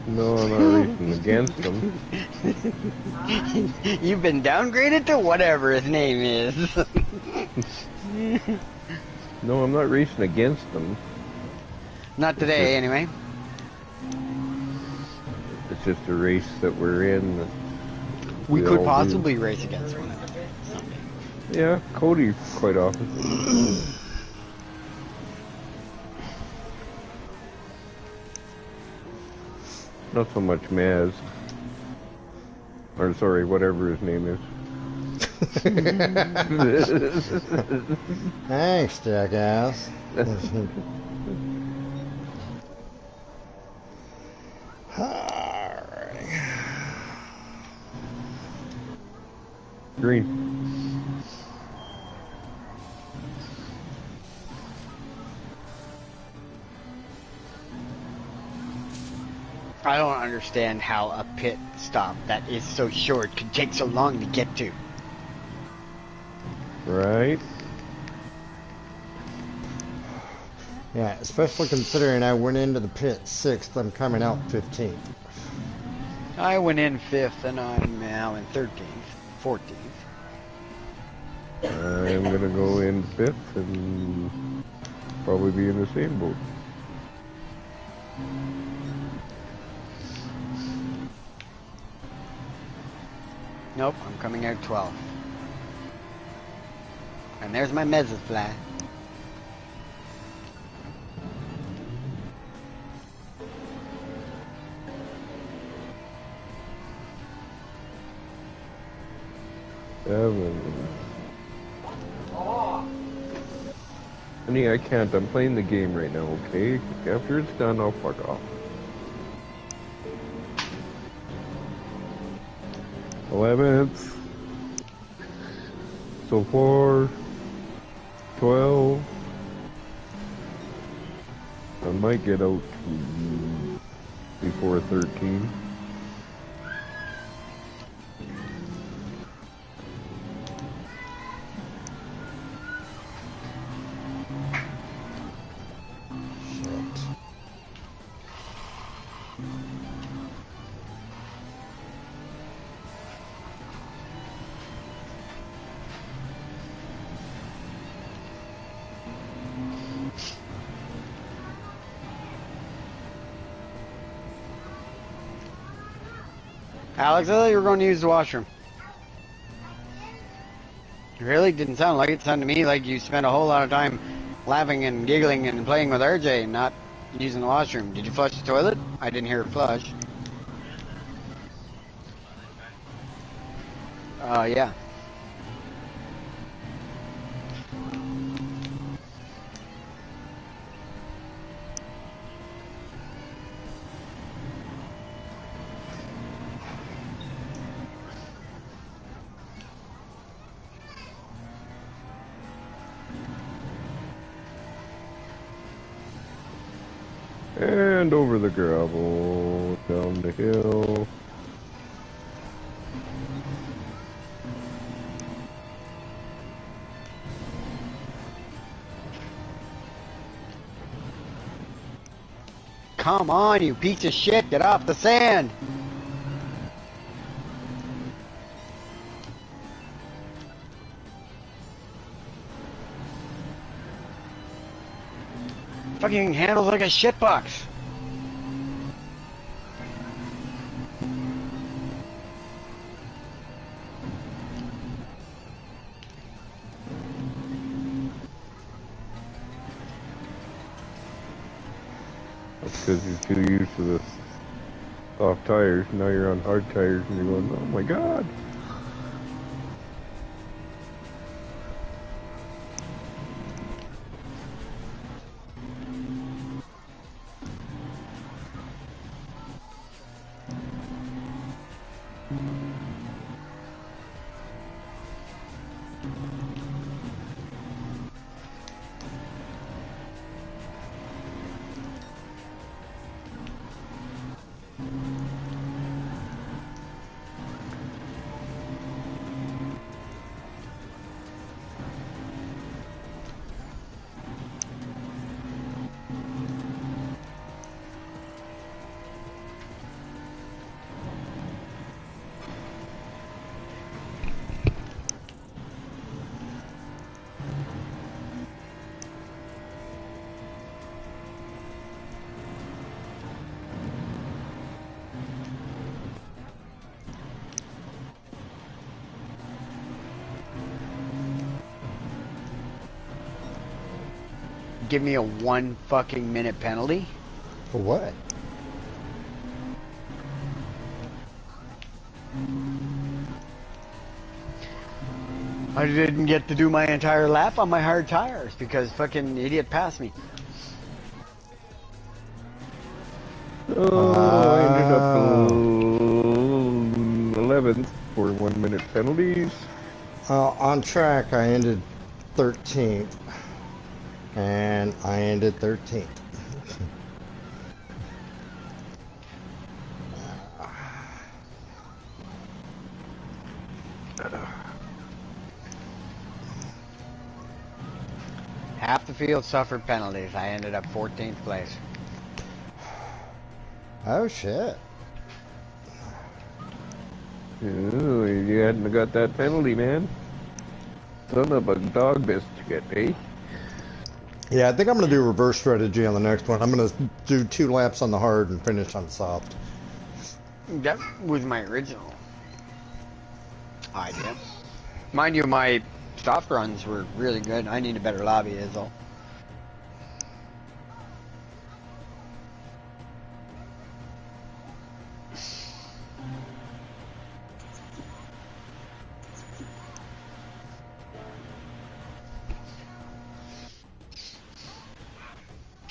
No, I'm not racing against him.
You've been downgraded to whatever his name is.
No, I'm not racing against him.
Not today, anyway.
It's just a race that we're in. That
We could
all
possibly race against one another someday.
do. Yeah, Cody quite often. Not so much Maz. Or sorry, whatever his name is.
Thanks, jackass. Alrighty.
Green.
I don't understand how a pit stop that is so short could take so long to get to.
Right?
Yeah, especially considering I went into the pit 6th, I'm coming out 15th.
I went in 5th and I'm now in 13th, 14th.
I'm gonna go in 5th and probably be in the same boat.
Nope, I'm coming out 12th. And there's my mezza fly.
Honey, I can't. I'm playing the game right now, okay? After it's done, I'll fuck off. 11th. So far. 12. I might get out before 13.
Alex, I thought you were going to use the washroom. It really didn't sound like it. It sounded to me like you spent a whole lot of time laughing and giggling and playing with RJ and not using the washroom. Did you flush the toilet? I didn't hear it flush. Yeah.
And over the gravel, down the hill.
Come on, you piece of shit. Get off the sand. Fucking handles like a shitbox.
That's because you're too used to the soft tires. Now you're on hard tires and you're going, oh my god.
Give me a 1 fucking minute penalty?
For what?
I didn't get to do my entire lap on my hard tires because fucking idiot passed me.
Oh, I ended up 11th for 1 minute penalties.
On track, I ended 13th. And I ended 13th.
Half the field suffered penalties. I ended up 14th place.
Oh shit.
Ooh, you hadn't got that penalty, man. Son of a dog biscuit, eh?
Yeah, I think I'm going to do reverse strategy on the next one. I'm going to do 2 laps on the hard and finish on soft.
That was my original idea. Mind you, my soft runs were really good. I need a better lobby is all.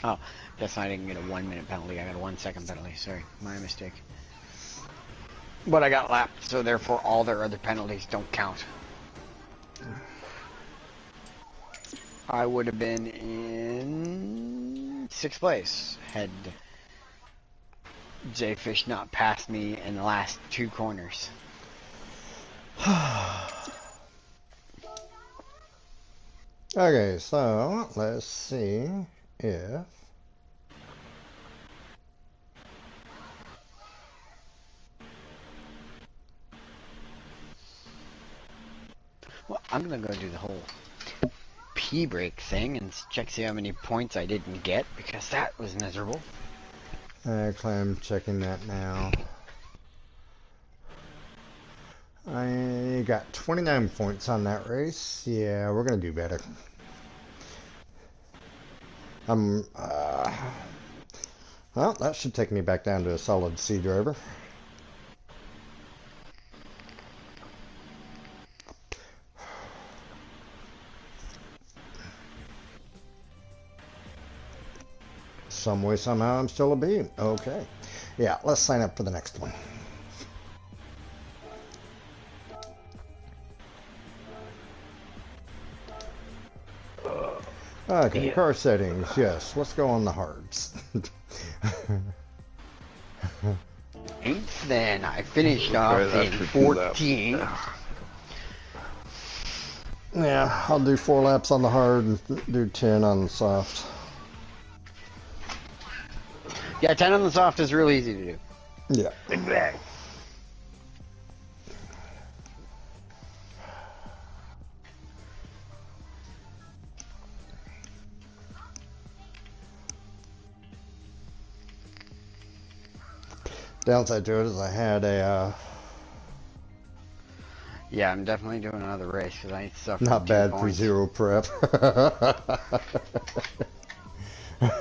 Oh, guess I didn't get a 1 minute penalty. I got a 1 second penalty. Sorry, my mistake. But I got lapped, so therefore all their other penalties don't count. I would have been in 6th place had J-Fish not passed me in the last 2 corners.
Okay, so let's see if
Well, I'm gonna go do the whole P-break thing and check see how many points I didn't get because that was miserable.
actually I'm checking that now. I got 29 points on that race. Yeah, we're gonna do better. Well, that should take me back down to a solid C driver. Some way, somehow, I'm still a B. Okay. Yeah, let's sign up for the next one. Okay,
Yeah.
car settings. Yes, let's go on the hards.
8th then. I finished
We'll
off
try that
in
for 2 laps.
14th.
Yeah, I'll do 4 laps on the hard and do 10 on the soft.
Yeah, 10 on the soft is real easy to do.
Yeah.
Exactly.
Downside to it is I had a
Yeah, I'm definitely doing another race because I suffered
not
2
bad
points.
for 0 prep.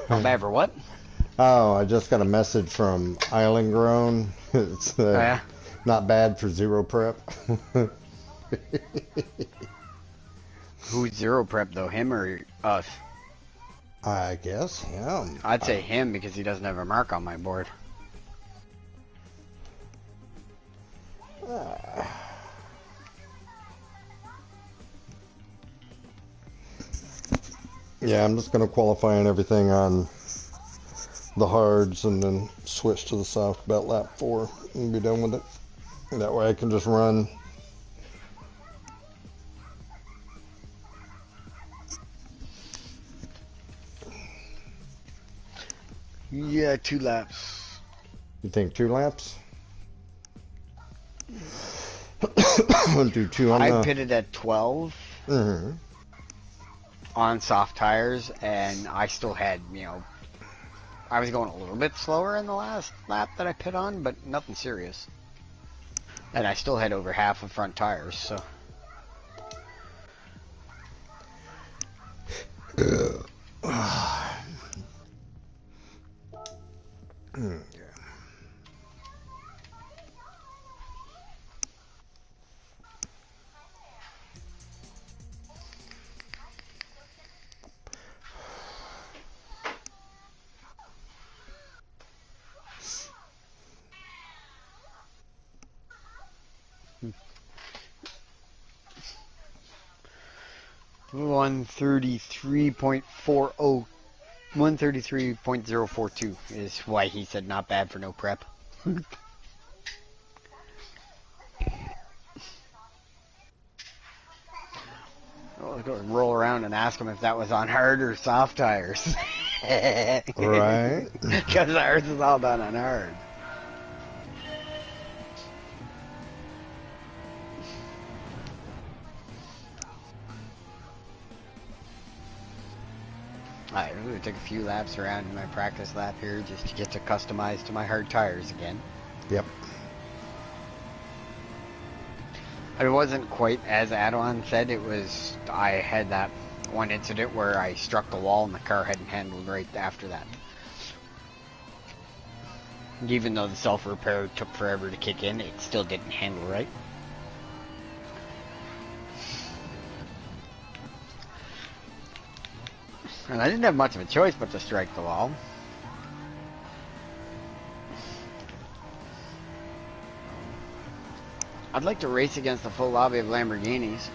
Not bad for what?
Oh, I just got a message from Island Grown. It's
Oh, yeah?
not bad for 0 prep.
Who's 0 prep though? Him or us?
I guess, yeah.
I'd say him because he doesn't have a mark on my board.
Yeah, I'm just going to qualify and everything on the hards and then switch to the soft about lap 4 and be done with it. That way I can just run.
Yeah, 2 laps.
You think 2 laps? Do 2 on
I
the...
pitted at 12
Mhm.
on soft tires, and I still had, I was going a little bit slower in the last lap that I pit on, but nothing serious. And I still had over half of front tires, so.
Yeah.
133.40, 133.042 is why he said not bad for no prep. I'll go roll around and ask him if that was on hard or soft tires.
Right.
Because ours is all done on hard. Alright, I'm going to take a few laps around in my practice lap here just to get to customize to my hard tires again.
Yep.
It wasn't quite as Adwan said. It was, I had that one incident where I struck the wall and the car hadn't handled right after that. Even though the self-repair took forever to kick in, it still didn't handle right. And I didn't have much of a choice but to strike the wall. I'd like to race against the full lobby of Lamborghinis.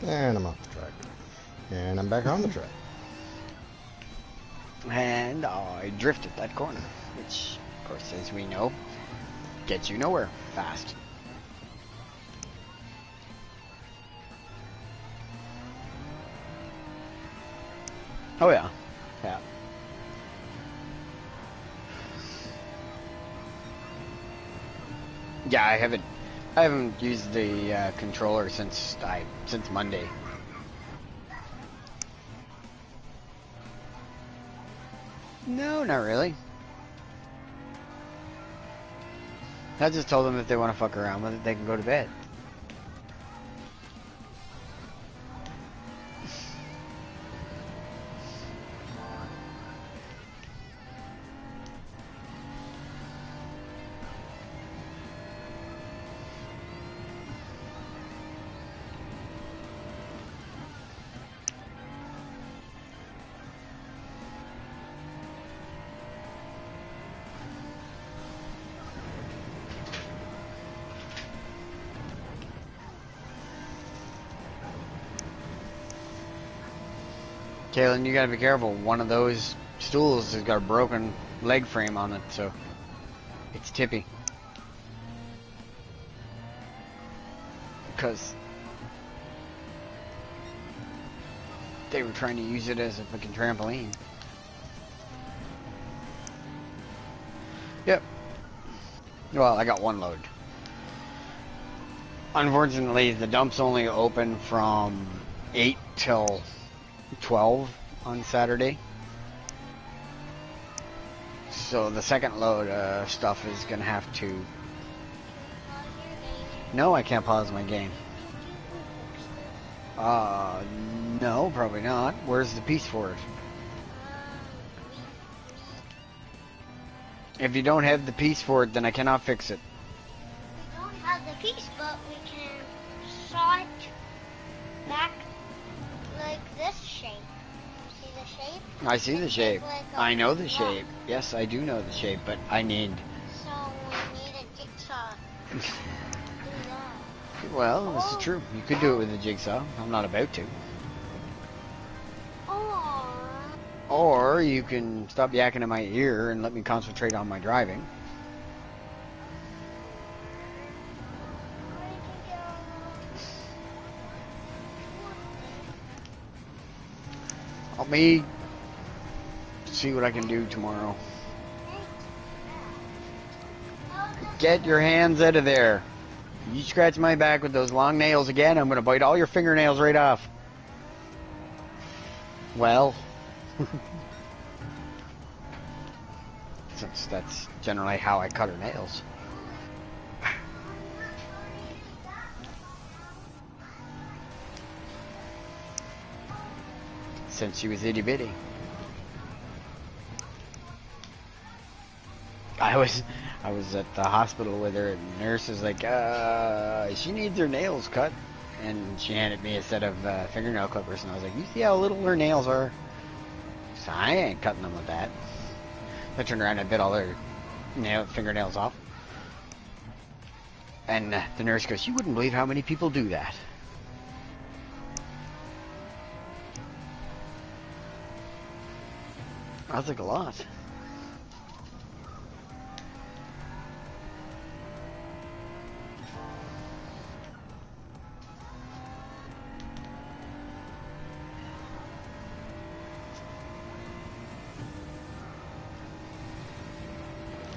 And I'm off the track. And I'm back on the track.
And I drifted that corner, which, of course, as we know, gets you nowhere fast. Oh yeah, yeah. Yeah, I haven't used the controller since Monday. No, not really. I just told them if they want to fuck around with it, they can go to bed. Kaylin, you gotta be careful. One of those stools has got a broken leg frame on it, so it's tippy. Because they were trying to use it as a fucking trampoline. Yep. Well, I got one load. Unfortunately, the dump's only open from 8 till 12 on Saturday. So the second load of stuff is gonna have to... No, I can't pause my game. No, probably not. Where's the piece for it? If you don't have the piece for it, then I cannot fix it.
We don't have the piece, but we can saw it back like this shape. See the shape?
I see the shape.
Like
I know the
block.
shape. Yes, I do know the shape, but I need...
So we need a jigsaw to do that.
Well, this is true. You could do it with a jigsaw. I'm not about to. Or you can stop yakking in my ear and let me concentrate on my driving. Help me see what I can do tomorrow. Get your hands out of there. You scratch my back with those long nails again, I'm going to bite all your fingernails right off. Well... since that's generally how I cut her nails. Since she was itty bitty. I was at the hospital with her, and the nurse was like, she needs her nails cut. And she handed me a set of fingernail clippers, and I was like, you see how little her nails are? So I ain't cutting them with that. I turned around and bit all her fingernails off. And the nurse goes, you wouldn't believe how many people do that. I was like, a lot.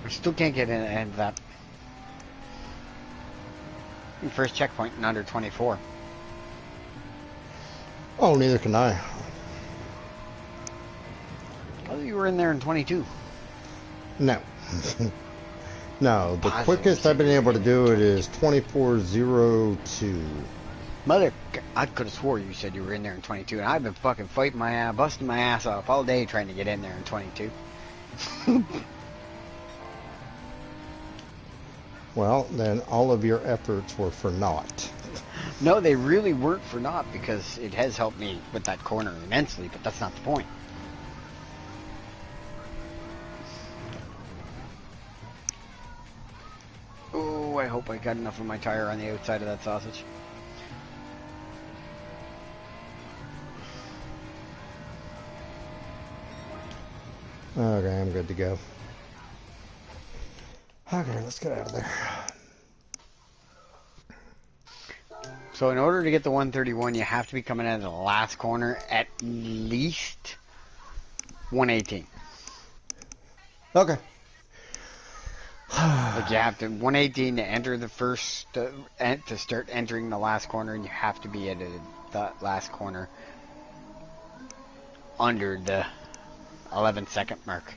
I still can't get in that first checkpoint in under 24.
Oh, neither can I.
Oh, you were in there in 22.
No. No, the
Positive.
quickest I've been able to do it is 24:02.
Mother, I could have swore you said you were in there in 22, and I've been fucking fighting my ass, busting my ass off all day trying to get in there in 22.
Well, then all of your efforts were for naught.
No, they really weren't for naught, because it has helped me with that corner immensely, but that's not the point. Oh, I hope I got enough of my tire on the outside of that sausage.
Okay, I'm good to go. Okay, let's get out of there.
So in order to get the 131, you have to be coming out of the last corner at least 118.
Okay.
Like you have to 118 to enter the first to start entering the last corner, and you have to be at the last corner under the 11-second mark,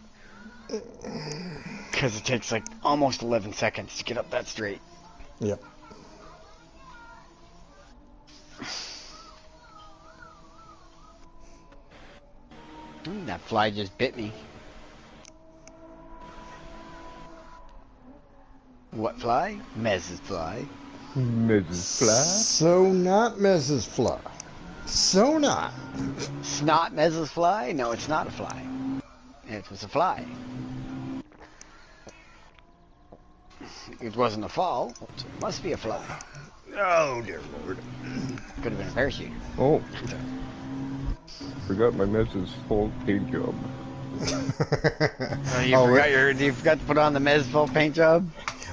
because it takes like almost 11 seconds to get up that straight.
Yep.
That fly just bit me. What fly? Mrs. Fly.
Mrs. Fly.
So not Mrs. Fly. So not.
It's not Mrs. Fly? No, it's not a fly. It was a fly. It wasn't a fall, so it must be a fly.
Oh, dear Lord.
Could have been a parachute.
Oh. Forgot my Mrs. full paint job.
You forgot to put on the Mez full paint job?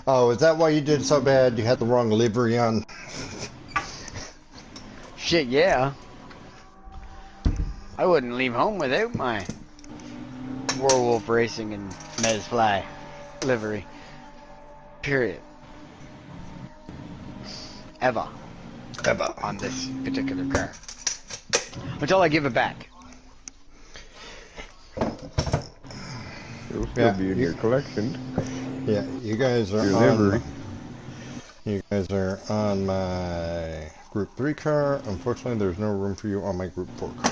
Oh, is that why you did so bad? You had the wrong livery on?
Shit, yeah. I wouldn't leave home without my Werewolf Racing and Mez Fly livery. Period. Ever. On this particular car. Until I give it back.
It'll still be in your collection.
Yeah, you guys are
Your
on.
livery.
You guys are on my Group 3 car. Unfortunately, there's no room for you on my Group 4 car.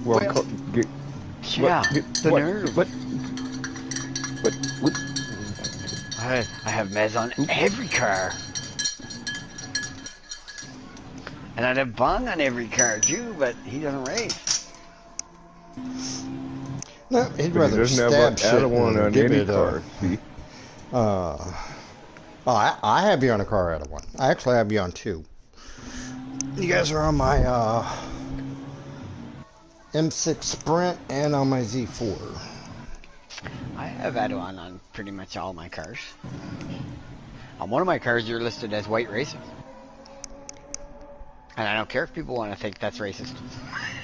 Well,
Yeah, the
what,
nerve.
What?
I have Mez on every car. And I'd have Bong on every car too, but he doesn't race.
No, he'd
But
rather
he doesn't
stab
have
shit
a one
and
on
give
any
it
car. See?
I have you on a car out of one. I actually have you on two. You guys are on my M6 Sprint and on my Z4.
I have Adawan on pretty much all my cars. On one of my cars, you're listed as white racing. And I don't care if people want to think that's racist.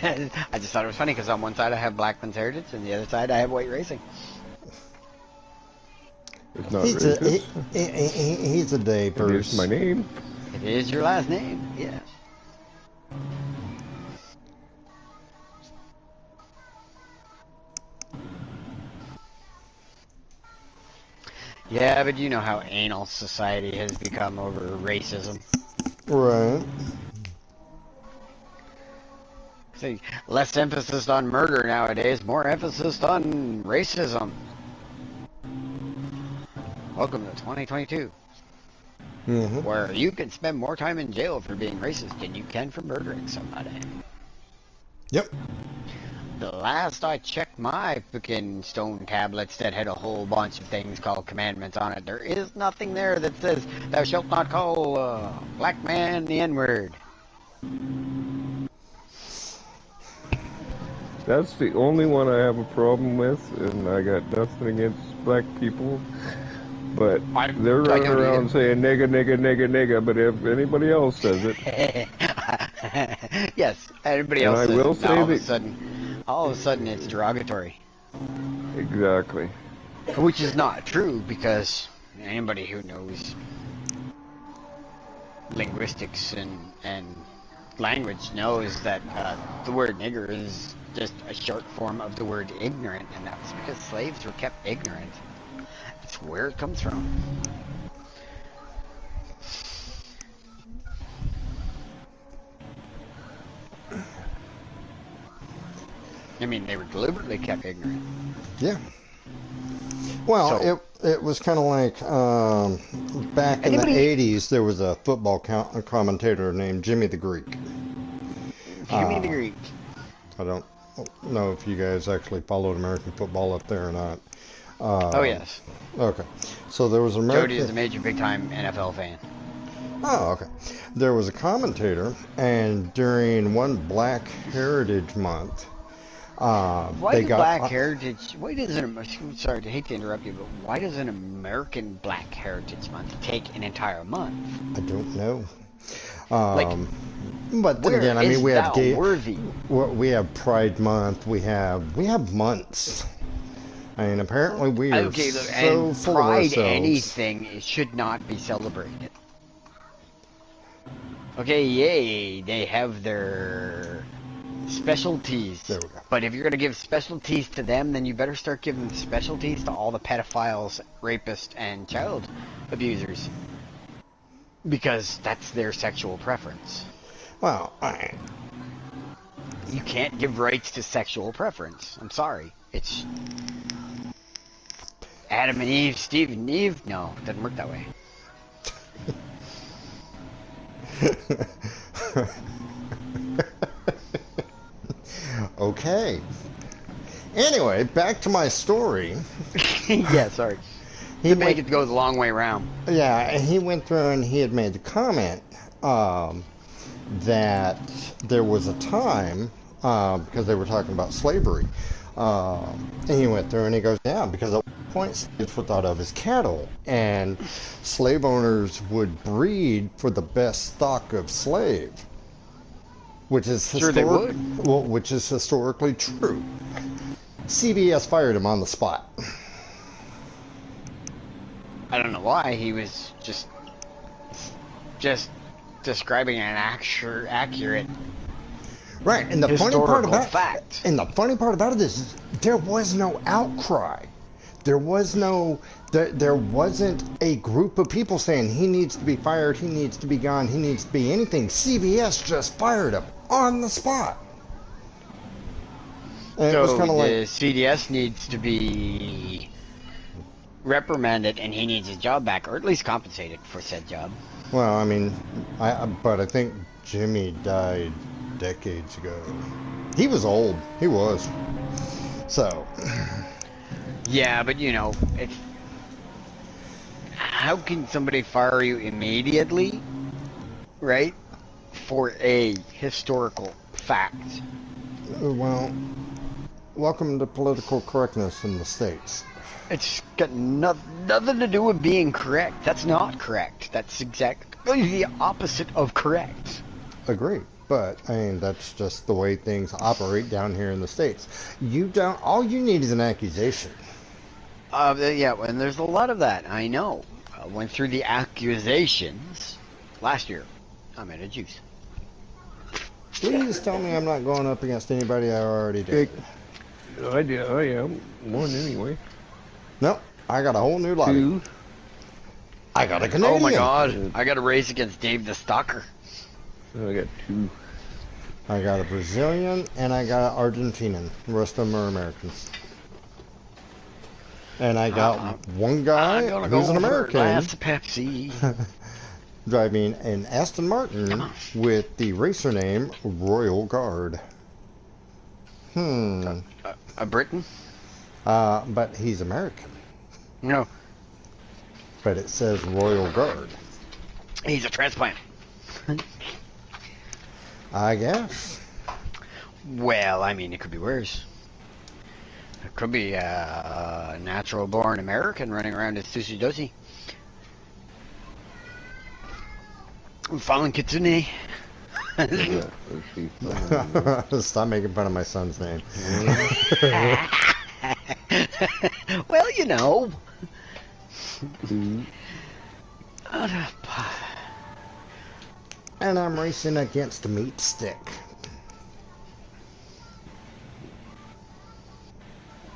I just thought it was funny because on one side I have Blackman's Heritage and the other side I have white racing.
It's not
He's
racist.
he's a day person.
It is my name.
It is your last name, yeah. Yeah, but you know how anal society has become over racism.
Right.
See, less emphasis on murder nowadays, more emphasis on racism. Welcome to 2022, where you can spend more time in jail for being racist than you can for murdering somebody.
Yep.
The last I checked my fucking stone tablets that had a whole bunch of things called commandments on it, there is nothing there that says, thou shalt not call a black man the N-word.
That's the only one I have a problem with, and I got nothing against black people. But they're running around saying nigga, nigga, nigga, nigga, but if anybody else says it...
Yes, everybody else says
will
it.
say
All of a sudden it's derogatory.
Exactly.
Which is not true, because anybody who knows linguistics and language knows that the word nigger is just a short form of the word ignorant, and that's because slaves were kept ignorant. That's where it comes from. I mean, they were deliberately kept ignorant.
Yeah. Well,
So,
it was kind of like back in the 80s, there was a football commentator named Jimmy the Greek.
Jimmy the Greek.
I don't know if you guys actually followed American football up there or not.
Oh, yes.
Okay. So there was an American...
Jody is a major big-time NFL fan.
Oh, okay. There was a commentator, and during one Black Heritage Month,
Why
They
do
got
Black Heritage? Why doesn't? Sorry, I hate to interrupt you, but why does an American Black Heritage Month take an entire month?
I don't know.
Like,
But then
where
again, I
is
mean, we have
thou worthy?
we have Pride Month. We have months. I mean, apparently we are
Okay, look,
so
and
full of
Pride
ourselves.
anything it should not be celebrated. Okay, yay, they have their specialties.
There we go.
But if you're going to give specialties to them, then you better start giving specialties to all the pedophiles, rapists, and child abusers. Because that's their sexual preference.
Well,
You can't give rights to sexual preference. I'm sorry. It's Adam and Eve, Steve and Eve. No, it doesn't work that way.
okay. Anyway, back to my story.
Yeah, sorry.
He
To make
went,
it go the long way around.
yeah, and he went through and he had made the comment that there was a time because they were talking about slavery, and he went through and he goes, yeah, because at one point slaves were thought of as cattle, and slave owners would breed for the best stock of slave, which is
Sure they would.
Well, which is historically true. CBS fired him on the spot.
I don't know why. He was just describing an accurate
Right, and the funny part
historical
about
fact.
and the funny part about it is there was no outcry. There was no there wasn't a group of people saying he needs to be fired, he needs to be gone, he needs to be anything. CBS just fired him on the spot. And
So
it was kind of
the
like
CDS needs to be reprimanded, and he needs his job back, or at least compensated for said job.
well, I mean, but I think Jimmy died decades ago. He was old. He was. So,
Yeah, but you know, it's how can somebody fire you immediately, right? For a historical fact.
well, welcome to political correctness in the States.
It's got nothing to do with being correct. That's not correct. That's exactly the opposite of correct.
Agree. But, I mean, that's just the way things operate down here in the States. You don't, all you need is an accusation.
Yeah, and there's a lot of that. I know. I went through the accusations last year. I'm out of juice.
Please tell me I'm not going up against anybody I already did.
I am. One anyway.
Nope. I got a whole new lobby.
Two.
I got a Canadian.
Oh my god. I got a race against Dave the Stalker.
I got two.
I got a Brazilian and I got an Argentinian. The rest of them are Americans. And I got one guy who's an American
Last Pepsi.
driving an Aston Martin with the racer name Royal Guard.
A Briton?
But he's American.
No.
But it says Royal Guard.
He's a transplant.
I guess.
Well, I mean, it could be worse. It could be a natural-born American running around as Sushi Doshi. Fallen Kitsune.
Stop making fun of my son's name.
Well, you know.
And I'm racing against Meat Stick.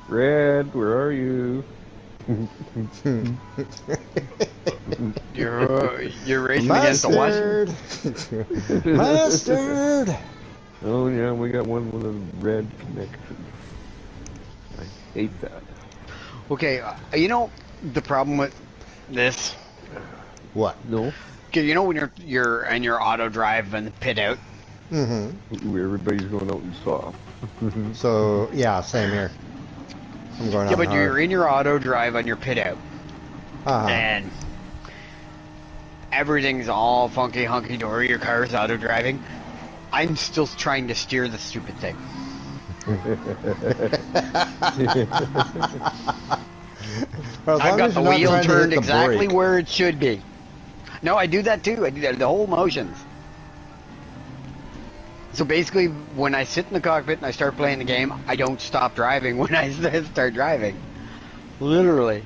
Red, where are you?
You're racing against the what?
Mustard!
Oh yeah, we got one with a red connection. I hate that.
Okay, you know the problem with this?
What?
No.
Okay, you know when you're in your auto drive and the pit out?
Mm-hmm.
Where everybody's going out and soft.
So, yeah, same here. I'm going out
Yeah, but
hard.
you're in your auto drive on your pit out.
Uh-huh.
And everything's all funky hunky dory, your car's auto driving. I'm still trying to steer the stupid thing.
Well, as
I've
long
got
as
the
you're not
wheel
trying to hit
turned
the
exactly
brake.
where it should be. No, I do that too. I do that, the whole motions. So basically, when I sit in the cockpit and I start playing the game, I don't stop driving when I start driving. Literally.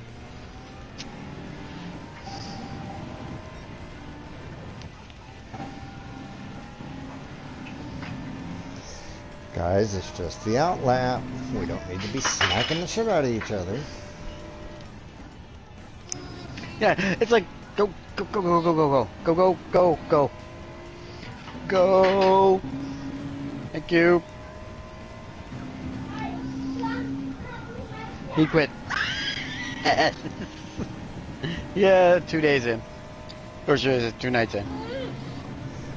Guys, it's just the outlap. We don't need to be smacking the shit out of each other.
Yeah, it's like go, go, go, go, go, go, go, go, go, go, go. Thank you. He quit. Yeah, 2 days in. Or should I say 2 nights in.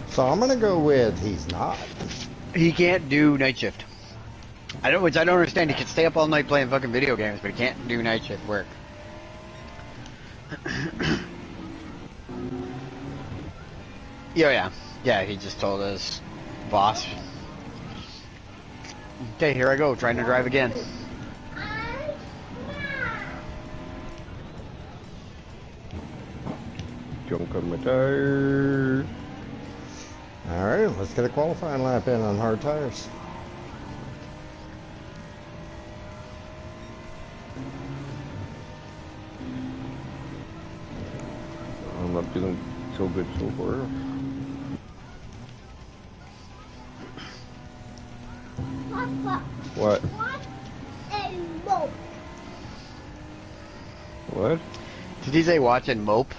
So I'm gonna go with he's not.
He can't do night shift. Which I don't understand. He can stay up all night playing fucking video games, but he can't do night shift work. Yeah, he just told us, boss. Okay, here I go, trying to drive again.
Junk on my tires.
Alright, let's get a qualifying lap in on hard tires.
I'm not feeling so good so far. What? What?
Did he say watch and mope?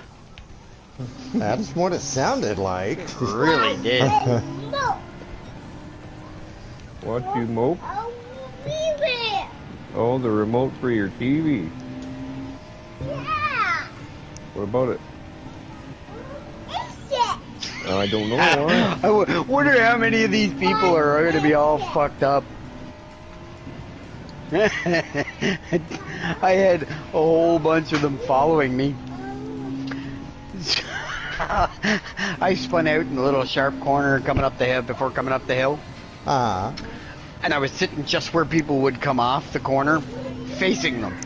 That's what it sounded like.
Really did.
Watch you mope? Oh, the remote for your TV.
Yeah.
What about it? I don't know.
I wonder how many of these people are going to be all fucked up. I had a whole bunch of them following me. I spun out in the little sharp corner coming up the hill before coming up the hill. And I was sitting just where people would come off the corner, facing them.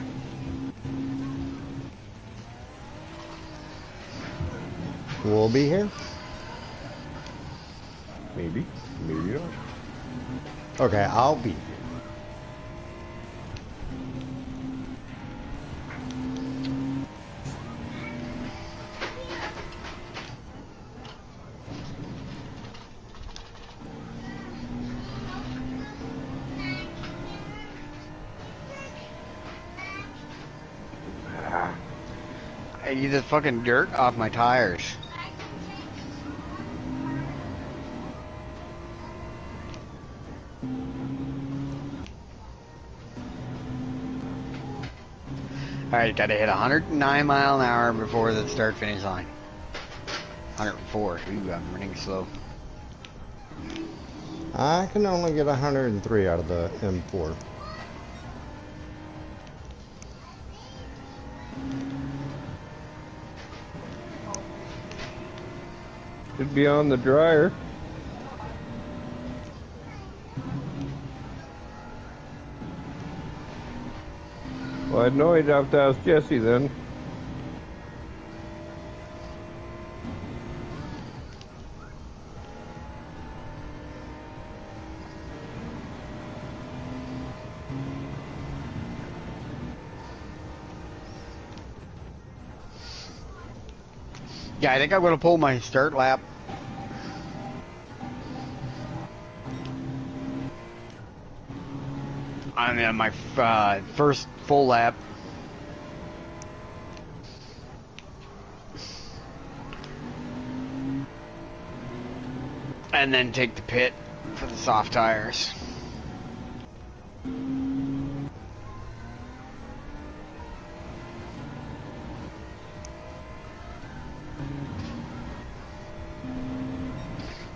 We'll be here.
Maybe. Maybe not.
Okay, I'll be here.
I used the fucking dirt off my tires. Alright, gotta hit 109 mile an hour before the start finish line. 104. Ooh, I'm running slow.
I can only get 103 out of the M4.
Should be on the dryer. Well, I'd know he'd have to ask Jesse then.
Yeah, I think I'm gonna pull my start lap. On my first full lap. And then take the pit for the soft tires.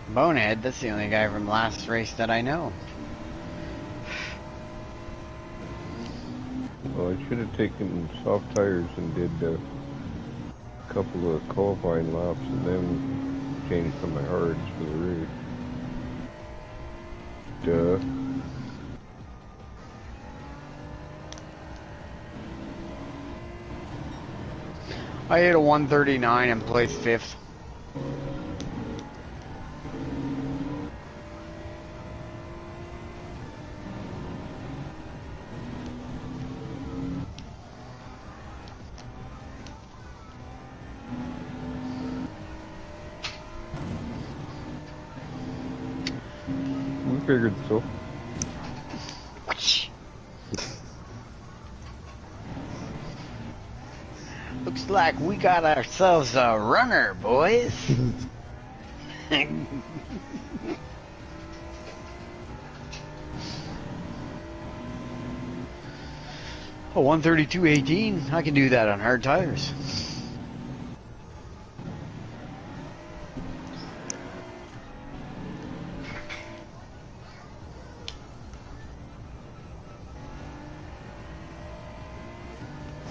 Bonehead, that's the only guy from last race that I know.
Well, I should have taken soft tires and did a couple of qualifying laps and then changed to my hards for the race. Duh.
I hit a 139 and placed 5th.
We figured so.
Looks like we got ourselves a runner, boys. Oh, 132.18. I can do that on hard tires.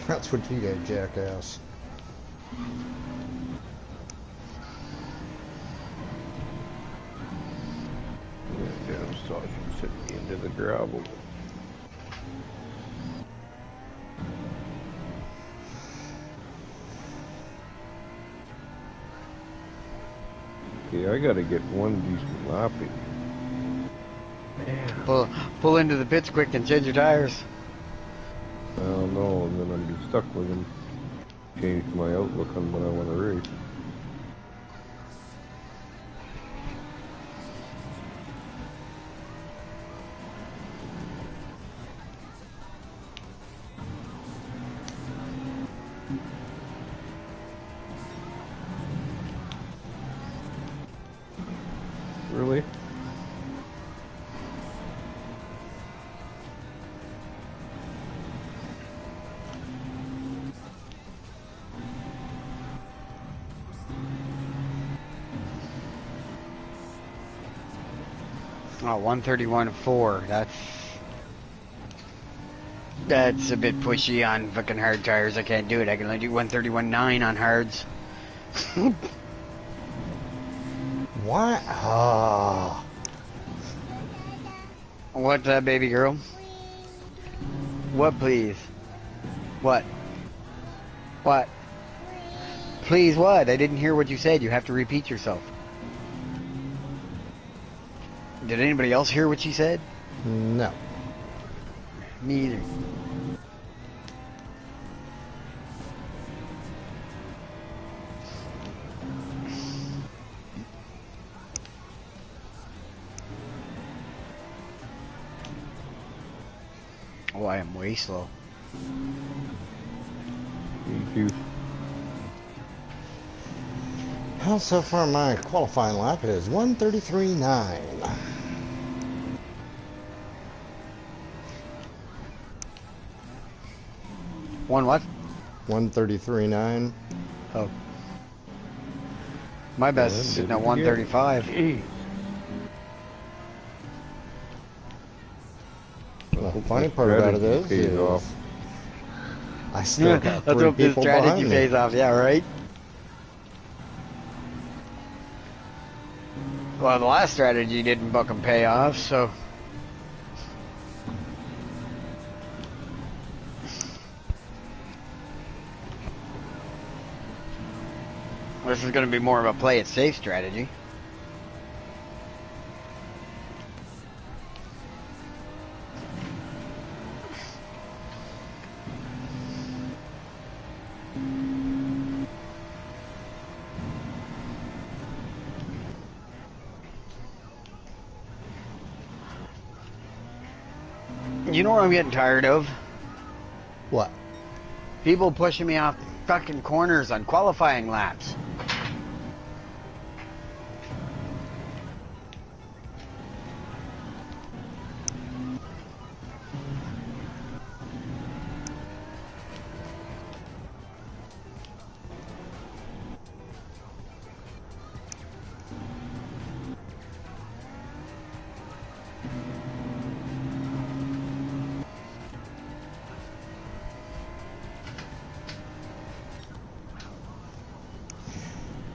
That's what you get, jackass.
That damn sausage hit me into the gravel. Okay, I gotta get one decent lap in.
Pull into the pits quick and change your tires.
I don't know, and then I'm just stuck with them. Change my outlook on what I want to race. Really?
Oh, 131.4. That's a bit pushy on fucking hard tires. I can't do it. I can only do 131.9 on hards.
What? Ah.
What's that, baby girl? What, please? What? What? Please, what? I didn't hear what you said. You have to repeat yourself. Did anybody else hear what she said?
No.
Me either. Oh, I am way slow.
Me too.
Well, so far my qualifying lap is 133.9.
One what?
133.9.
Oh. My best is sitting at 135.
Jeez.
The funny part about it is
off.
I still got
Let's
three
hope this
people
strategy
behind me.
pays off. Yeah, right? Well, the last strategy didn't fucking pay off, so... This is going to be more of a play it safe strategy. You know what I'm getting tired of?
What?
People pushing me off fucking corners on qualifying laps.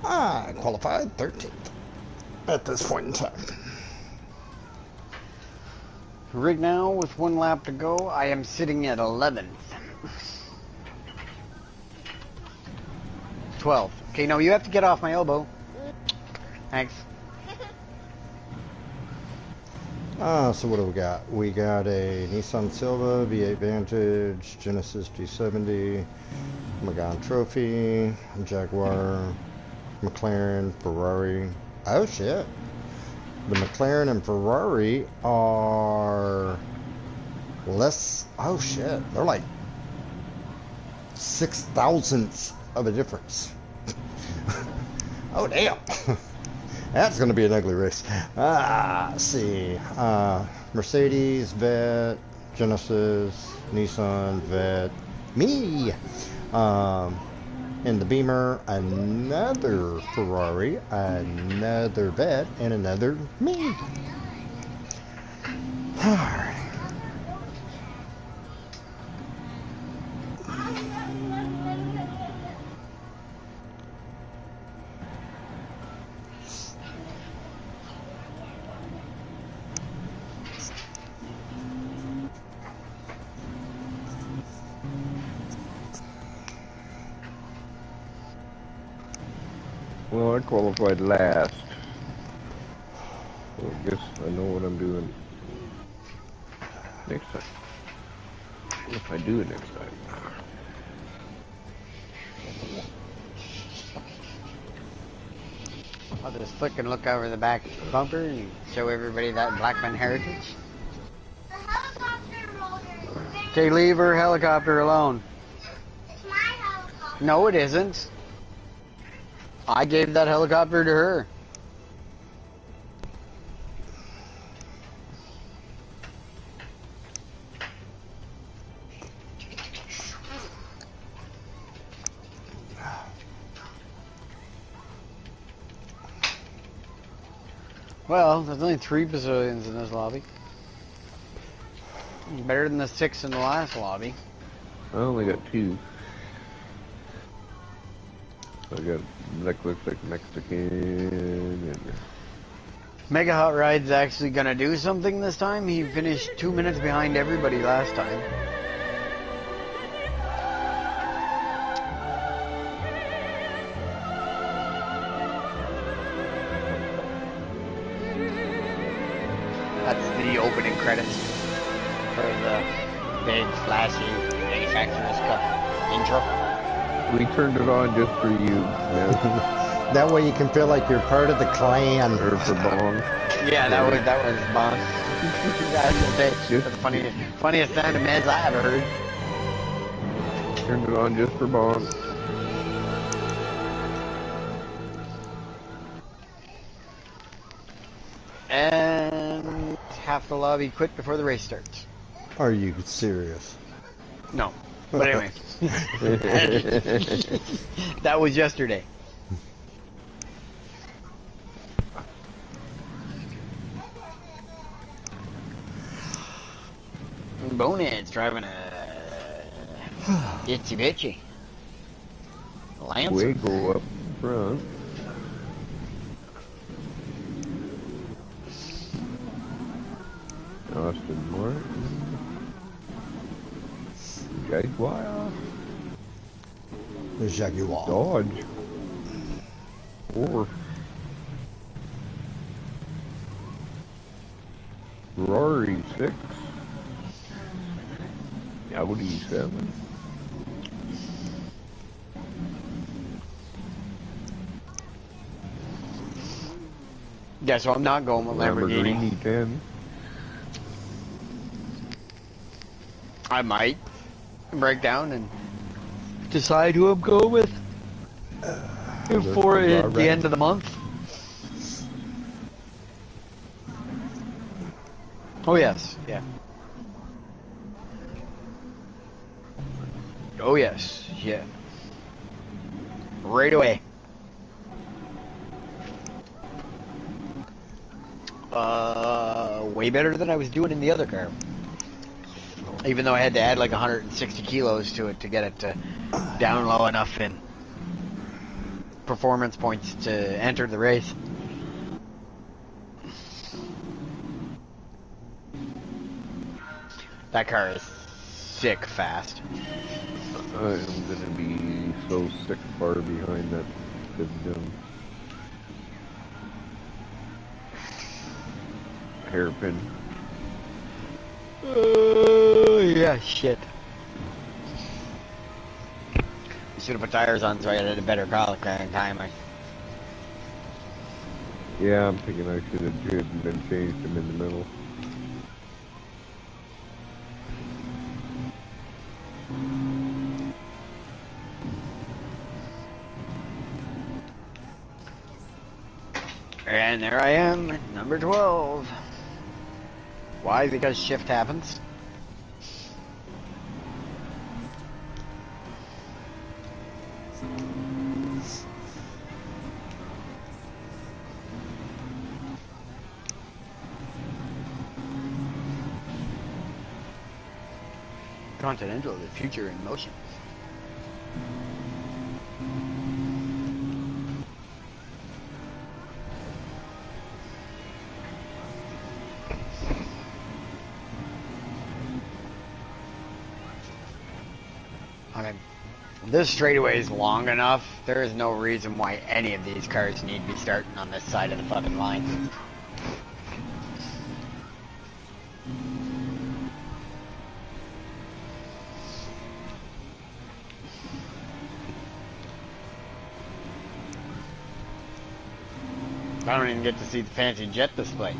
I qualified 13th at this point in time.
Right now, with one lap to go, I am sitting at 11th. 12. Okay, no, you have to get off my elbow. Thanks.
So what do we got? We got a Nissan Silva, V8 Vantage, Genesis G70, Megane Trophy, Jaguar, McLaren, Ferrari. Oh shit. The McLaren and Ferrari are less. Oh shit. They're like 6 thousandths of a difference. Oh damn. That's going to be an ugly race. Let's see. Mercedes, Vet, Genesis, Nissan, Vet, me. In the Beamer, another Ferrari, another Vet, and another me. Alright.
Well, I qualified last. So I guess I know what I'm doing next time. If I do it next time.
I'll just flick and look over the back bumper and show everybody that Blackman heritage.
The helicopter roller.
Okay, leave her helicopter alone.
It's my helicopter.
No, it isn't. I gave that helicopter to her. Well, there's only 3 Brazilians in this lobby. Better than the 6 in the last lobby.
I only got 2. I got that looks like Mexican and
Mega Hot Ride's actually gonna do something this time. He finished 2 minutes behind everybody last time. That's the opening credits for the big flashy Manufacturers Cup intro.
we turned it on just for you.
That way you can feel like you're part of the clan.
Or for Bong.
Yeah, that was Bond. That's the funniest sound of meds I ever heard.
Turned it on just for Bong.
And half the lobby quit before the race starts.
Are you serious?
No. But anyway. That was yesterday. Bonehead's driving a itsy bitchy Lancer.
We go up front. Austin Martin. Jaguar.
The Jaguar.
Dodge. 4. Ferrari 6. Audi 7.
Yeah, so I'm not going with Lamborghini.
10.
I might break down and decide who I'm going with before at the end of the month. Oh yes, yeah. Oh yes, yeah. Right away. Way better than I was doing in the other car. Even though I had to add like 160 kilos to it to get it to down low enough in performance points to enter the race. That car is sick fast.
I'm gonna be so sick far behind that goddamn hairpin.
Yeah, shit. You should have put tires on so I had a better call timer.
Yeah, I'm thinking I should have driven and changed them in the middle.
And there I am, number 12. Why? Because shift happens. Continental, the future in motion. Okay, this straightaway is long enough. There is no reason why any of these cars need to be starting on this side of the fucking line. I don't even get to see the fancy jet display.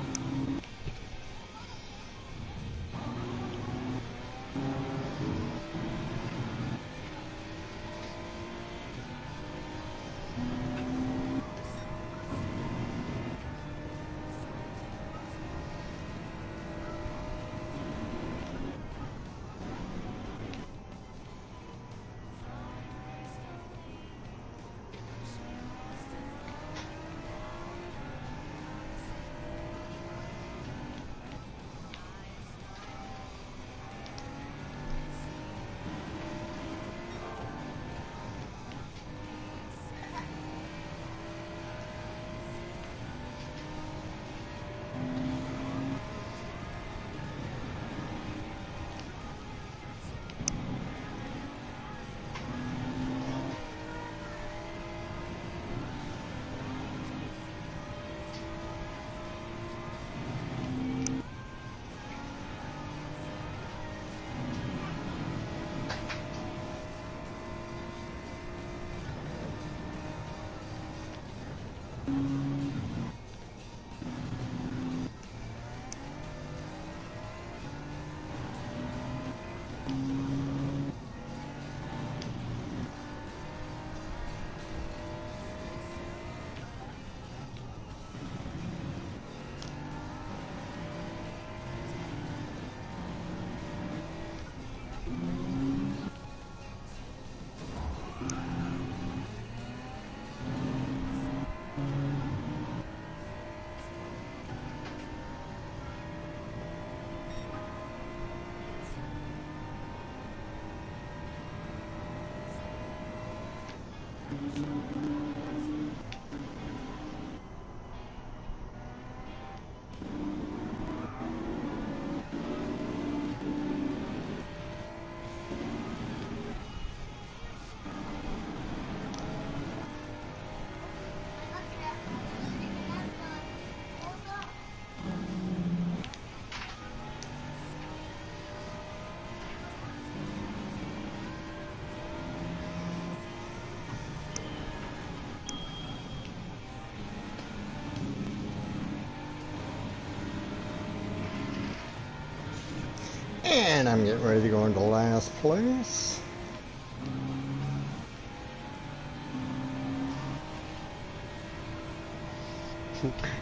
And I'm getting ready to go into last place.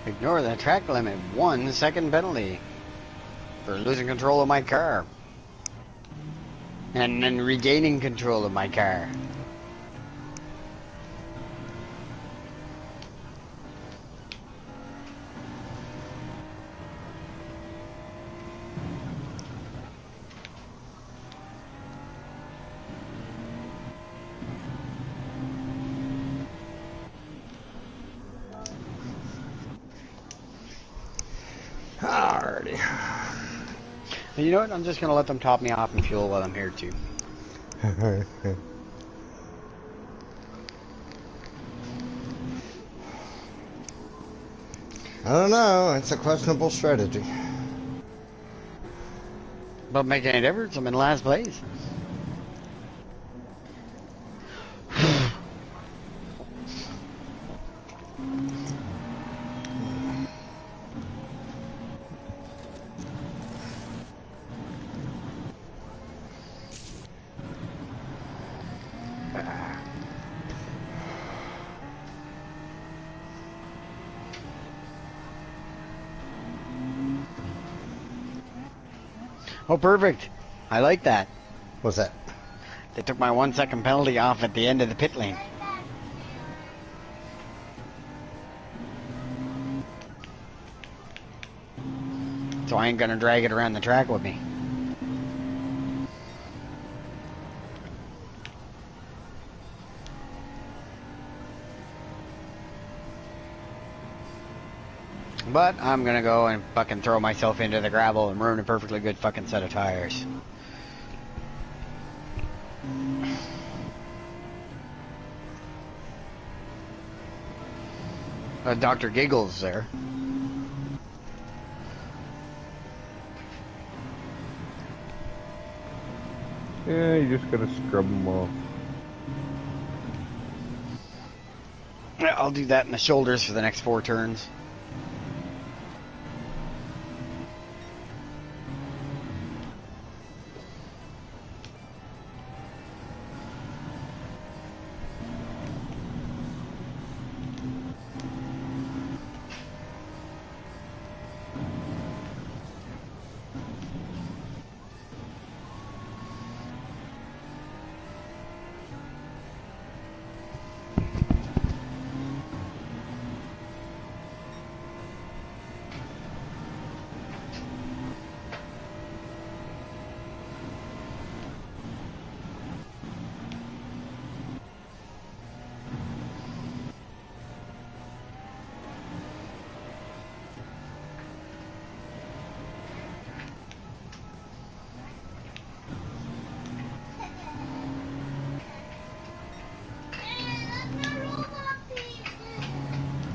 Ignore the track limit. 1 second penalty for losing control of my car. And then regaining control of my car.
Alrighty.
You know what? I'm just going to let them top me off and fuel while I'm here too.
I don't know. It's a questionable strategy.
But making any difference? I'm in last place. Oh, perfect. I like that.
What's that?
They took my 1 second penalty off at the end of the pit lane. So I ain't gonna drag it around the track with me. But I'm gonna go and fucking throw myself into the gravel and ruin a perfectly good fucking set of tires. Dr. Giggles there.
Yeah, you just gotta scrub them off.
Yeah, I'll do that in the shoulders for the next 4 turns.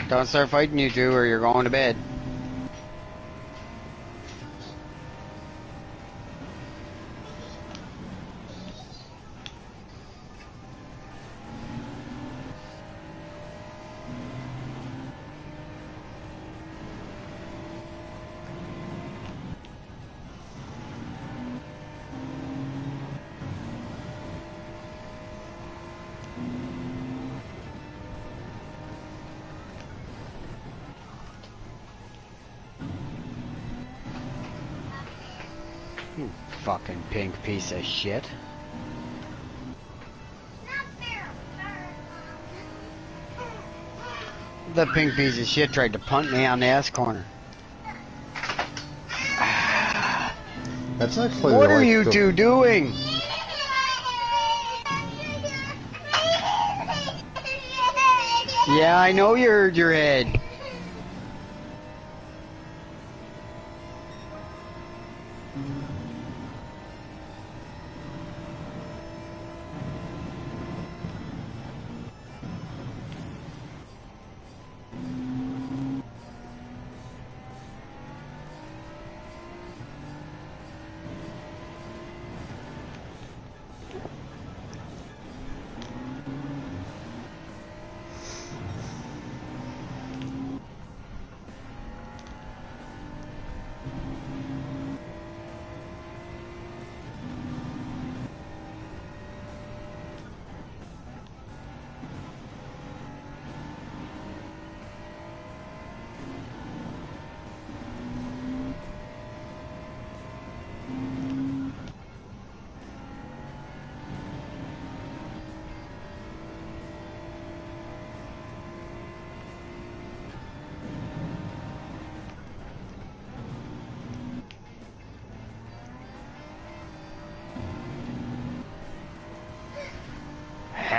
Don't start fighting, you two, or you're going to bed. You fucking pink piece of shit. The pink piece of shit tried to punt me on the S corner.
That's actually
What are
like
you two doing? Yeah, I know you hurt your head.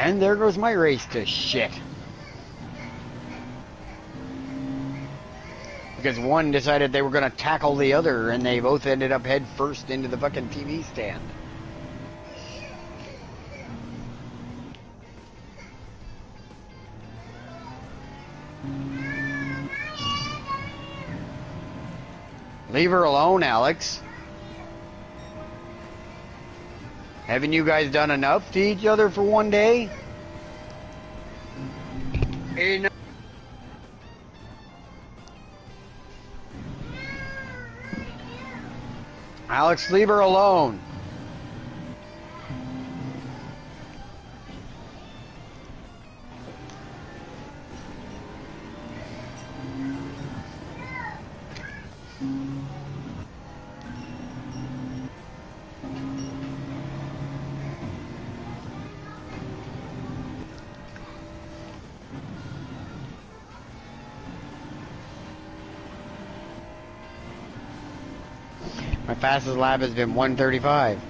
And there goes my race to shit. Because one decided they were going to tackle the other, and they both ended up head first into the fucking TV stand. Leave her alone, Alex. Haven't you guys done enough to each other for one day? Enough. Alex, leave her alone. My fastest lap has been 1:35.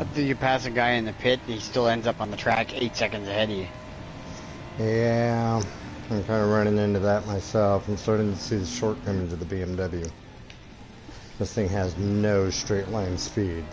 After you pass a guy in the pit, he still ends up on the track 8 seconds ahead of you.
Yeah, I'm kind of running into that myself. I'm starting to see the shortcomings of the BMW. This thing has no straight line speed.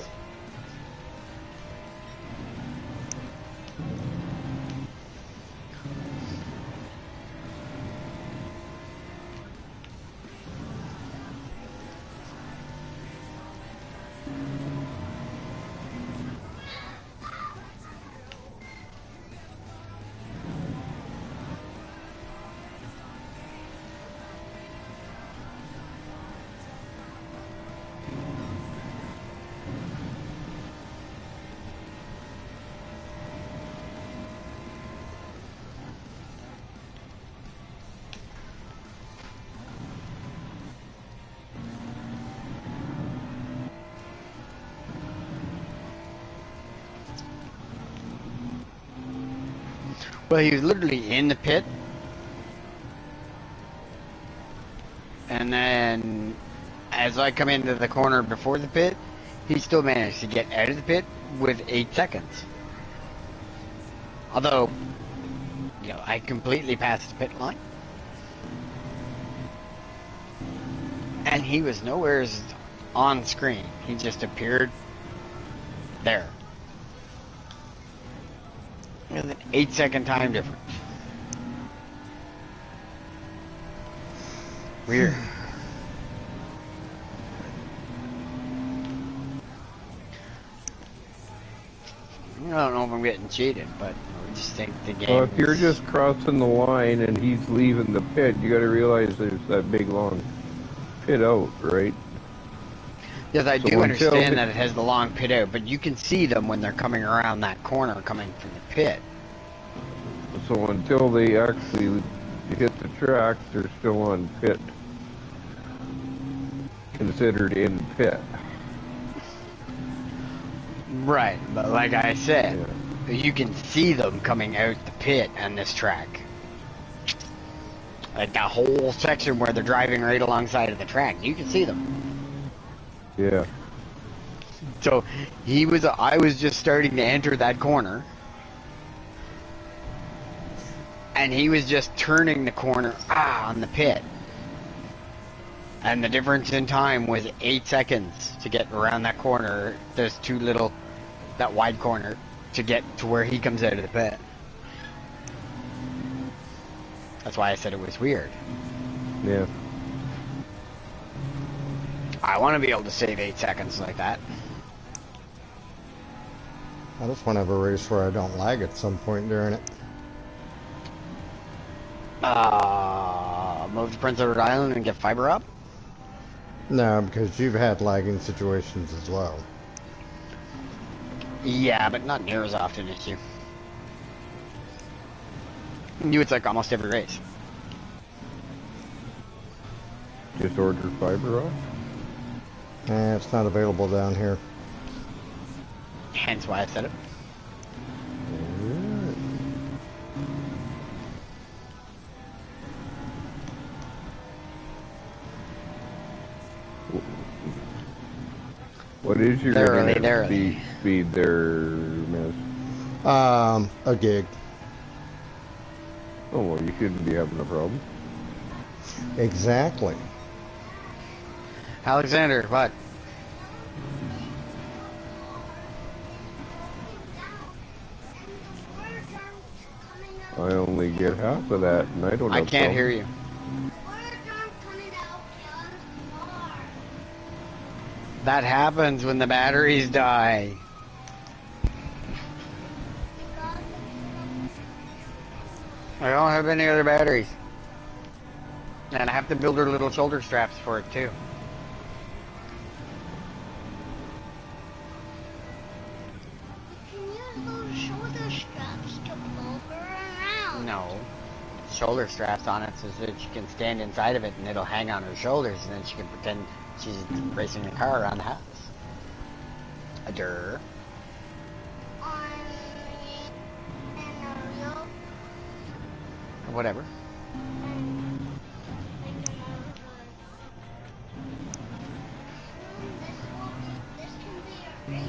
Well, he was literally in the pit. And then, as I come into the corner before the pit, he still managed to get out of the pit with 8 seconds. Although, you know, I completely passed the pit line. And he was nowhere on screen. He just appeared there. With an 8-second time difference. Weird. I don't know if I'm getting cheated, but I just think the game.
Well, if you're just crossing the line and he's leaving the pit, you got to realize there's that big long pit out, right?
Yes, I do understand that it has the long pit out, but you can see them when they're coming around that corner coming from the pit.
So until they actually hit the track, they're still on pit. Considered in pit.
Right, but like I said, you can see them coming out the pit on this track. Like that whole section where they're driving right alongside of the track, you can see them.
Yeah.
So I was just starting to enter that corner, and he was just turning the corner on the pit. And the difference in time was 8 seconds to get around that corner. There's that wide corner to get to where he comes out of the pit. That's why I said it was weird.
Yeah.
I want to be able to save 8 seconds like that.
I just want to have a race where I don't lag at some point during it.
Move to Prince Edward Island and get fiber up?
No, because you've had lagging situations as well.
Yeah, but not near as often as you. It's like almost every race.
Just order fiber off?
It's not available down here.
Hence why I said it.
What is your speed there, miss?
A gig.
Oh, well, you shouldn't be having a problem.
Exactly.
Alexander, what?
I only get half of that, and I don't.
I can't hear you. That happens when the batteries die. I don't have any other batteries. And I have to build her little shoulder straps for it too.
You can use those shoulder straps to pull her around.
No. Shoulder straps on it so that she can stand inside of it and it'll hang on her shoulders and then she can pretend she's racing the car around the house. Adder. Whatever.
This can be a race.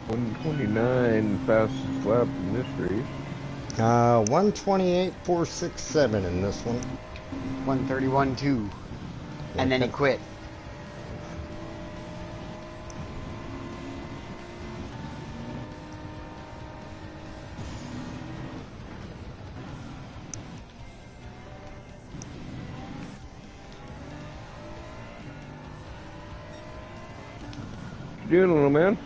129 fastest lap in this race.
128.467 in this one.
131.2. And then he quit.
What you doing, little man?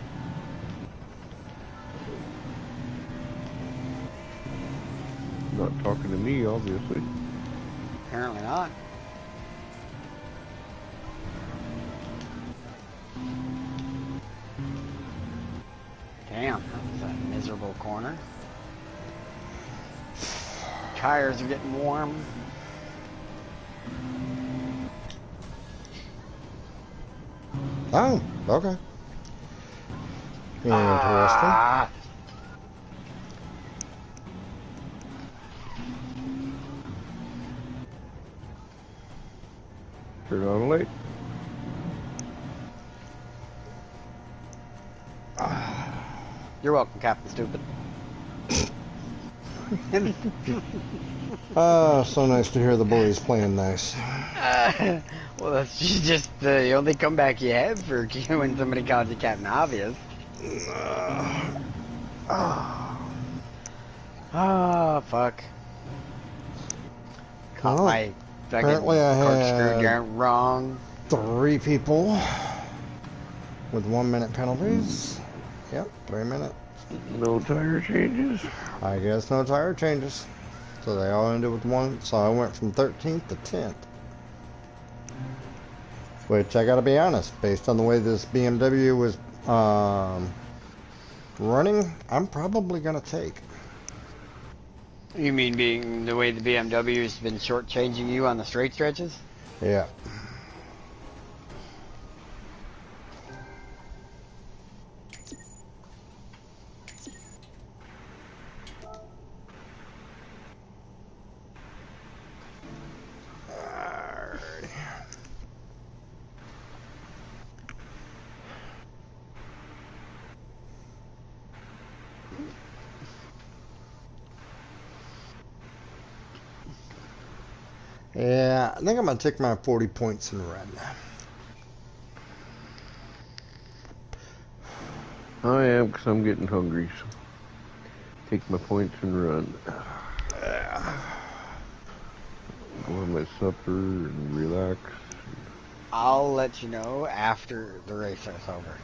Not talking to me, obviously.
Apparently not. Damn, that was a miserable corner. Tires are getting warm.
Oh, okay. Interesting.
Turn on the light.
You're welcome, Captain Stupid.
So nice to hear the boys playing nice.
Well, that's just the only comeback you have for when somebody calls you Captain Obvious. Fuck. Caught my fucking
apparently I
corkscrew
had
down wrong.
3 people with 1-minute penalties. Yep, 3 minutes.
No tire changes?
I guess no tire changes. So they all ended with 1. So I went from 13th to 10th. Which I gotta be honest, based on the way this BMW was running, I'm probably gonna take.
You mean being the way the BMW has been shortchanging you on the straight stretches?
Yeah. Yeah, I think I'm gonna take my 40 points and run.
I am, because I'm getting hungry. So take my points and run. Go have my supper and relax.
I'll let you know after the race is over.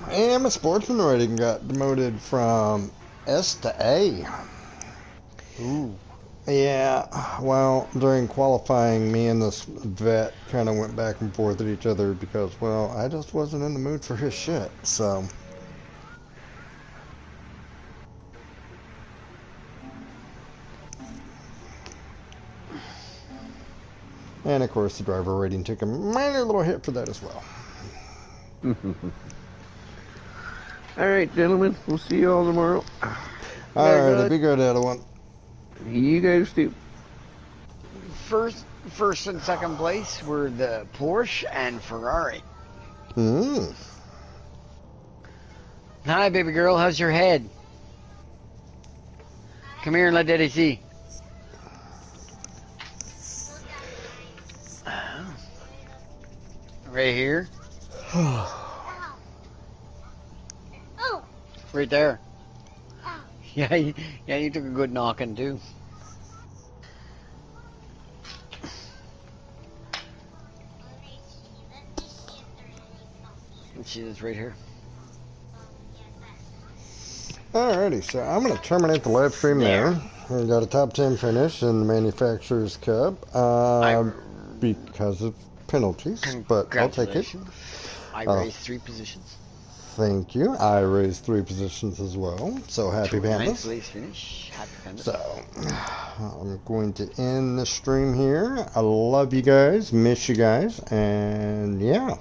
And my sportsman rating got demoted from S to A.
Ooh.
Yeah, well, during qualifying, me and this vet kind of went back and forth at each other because, well, I just wasn't in the mood for his shit, so. And, of course, the driver rating took a minor little hit for that as well.
Alright, gentlemen, we'll see you all tomorrow.
Alright, be good, everyone.
You guys do.
First and second place were the Porsche and Ferrari. Hi, baby girl. How's your head? Come here and let Daddy see. Right here. Right there. Yeah, you took a good knocking too. She is right here.
Alrighty, so I'm going to terminate the live stream there. We got a top 10 finish in the Manufacturers Cup because of penalties, but I'll take it.
I raised 3 positions.
Thank you. I raised 3 positions as well. So happy pandas.
Nice place finish. Happy pandas.
So I'm going to end the stream here. I love you guys, miss you guys, and yeah.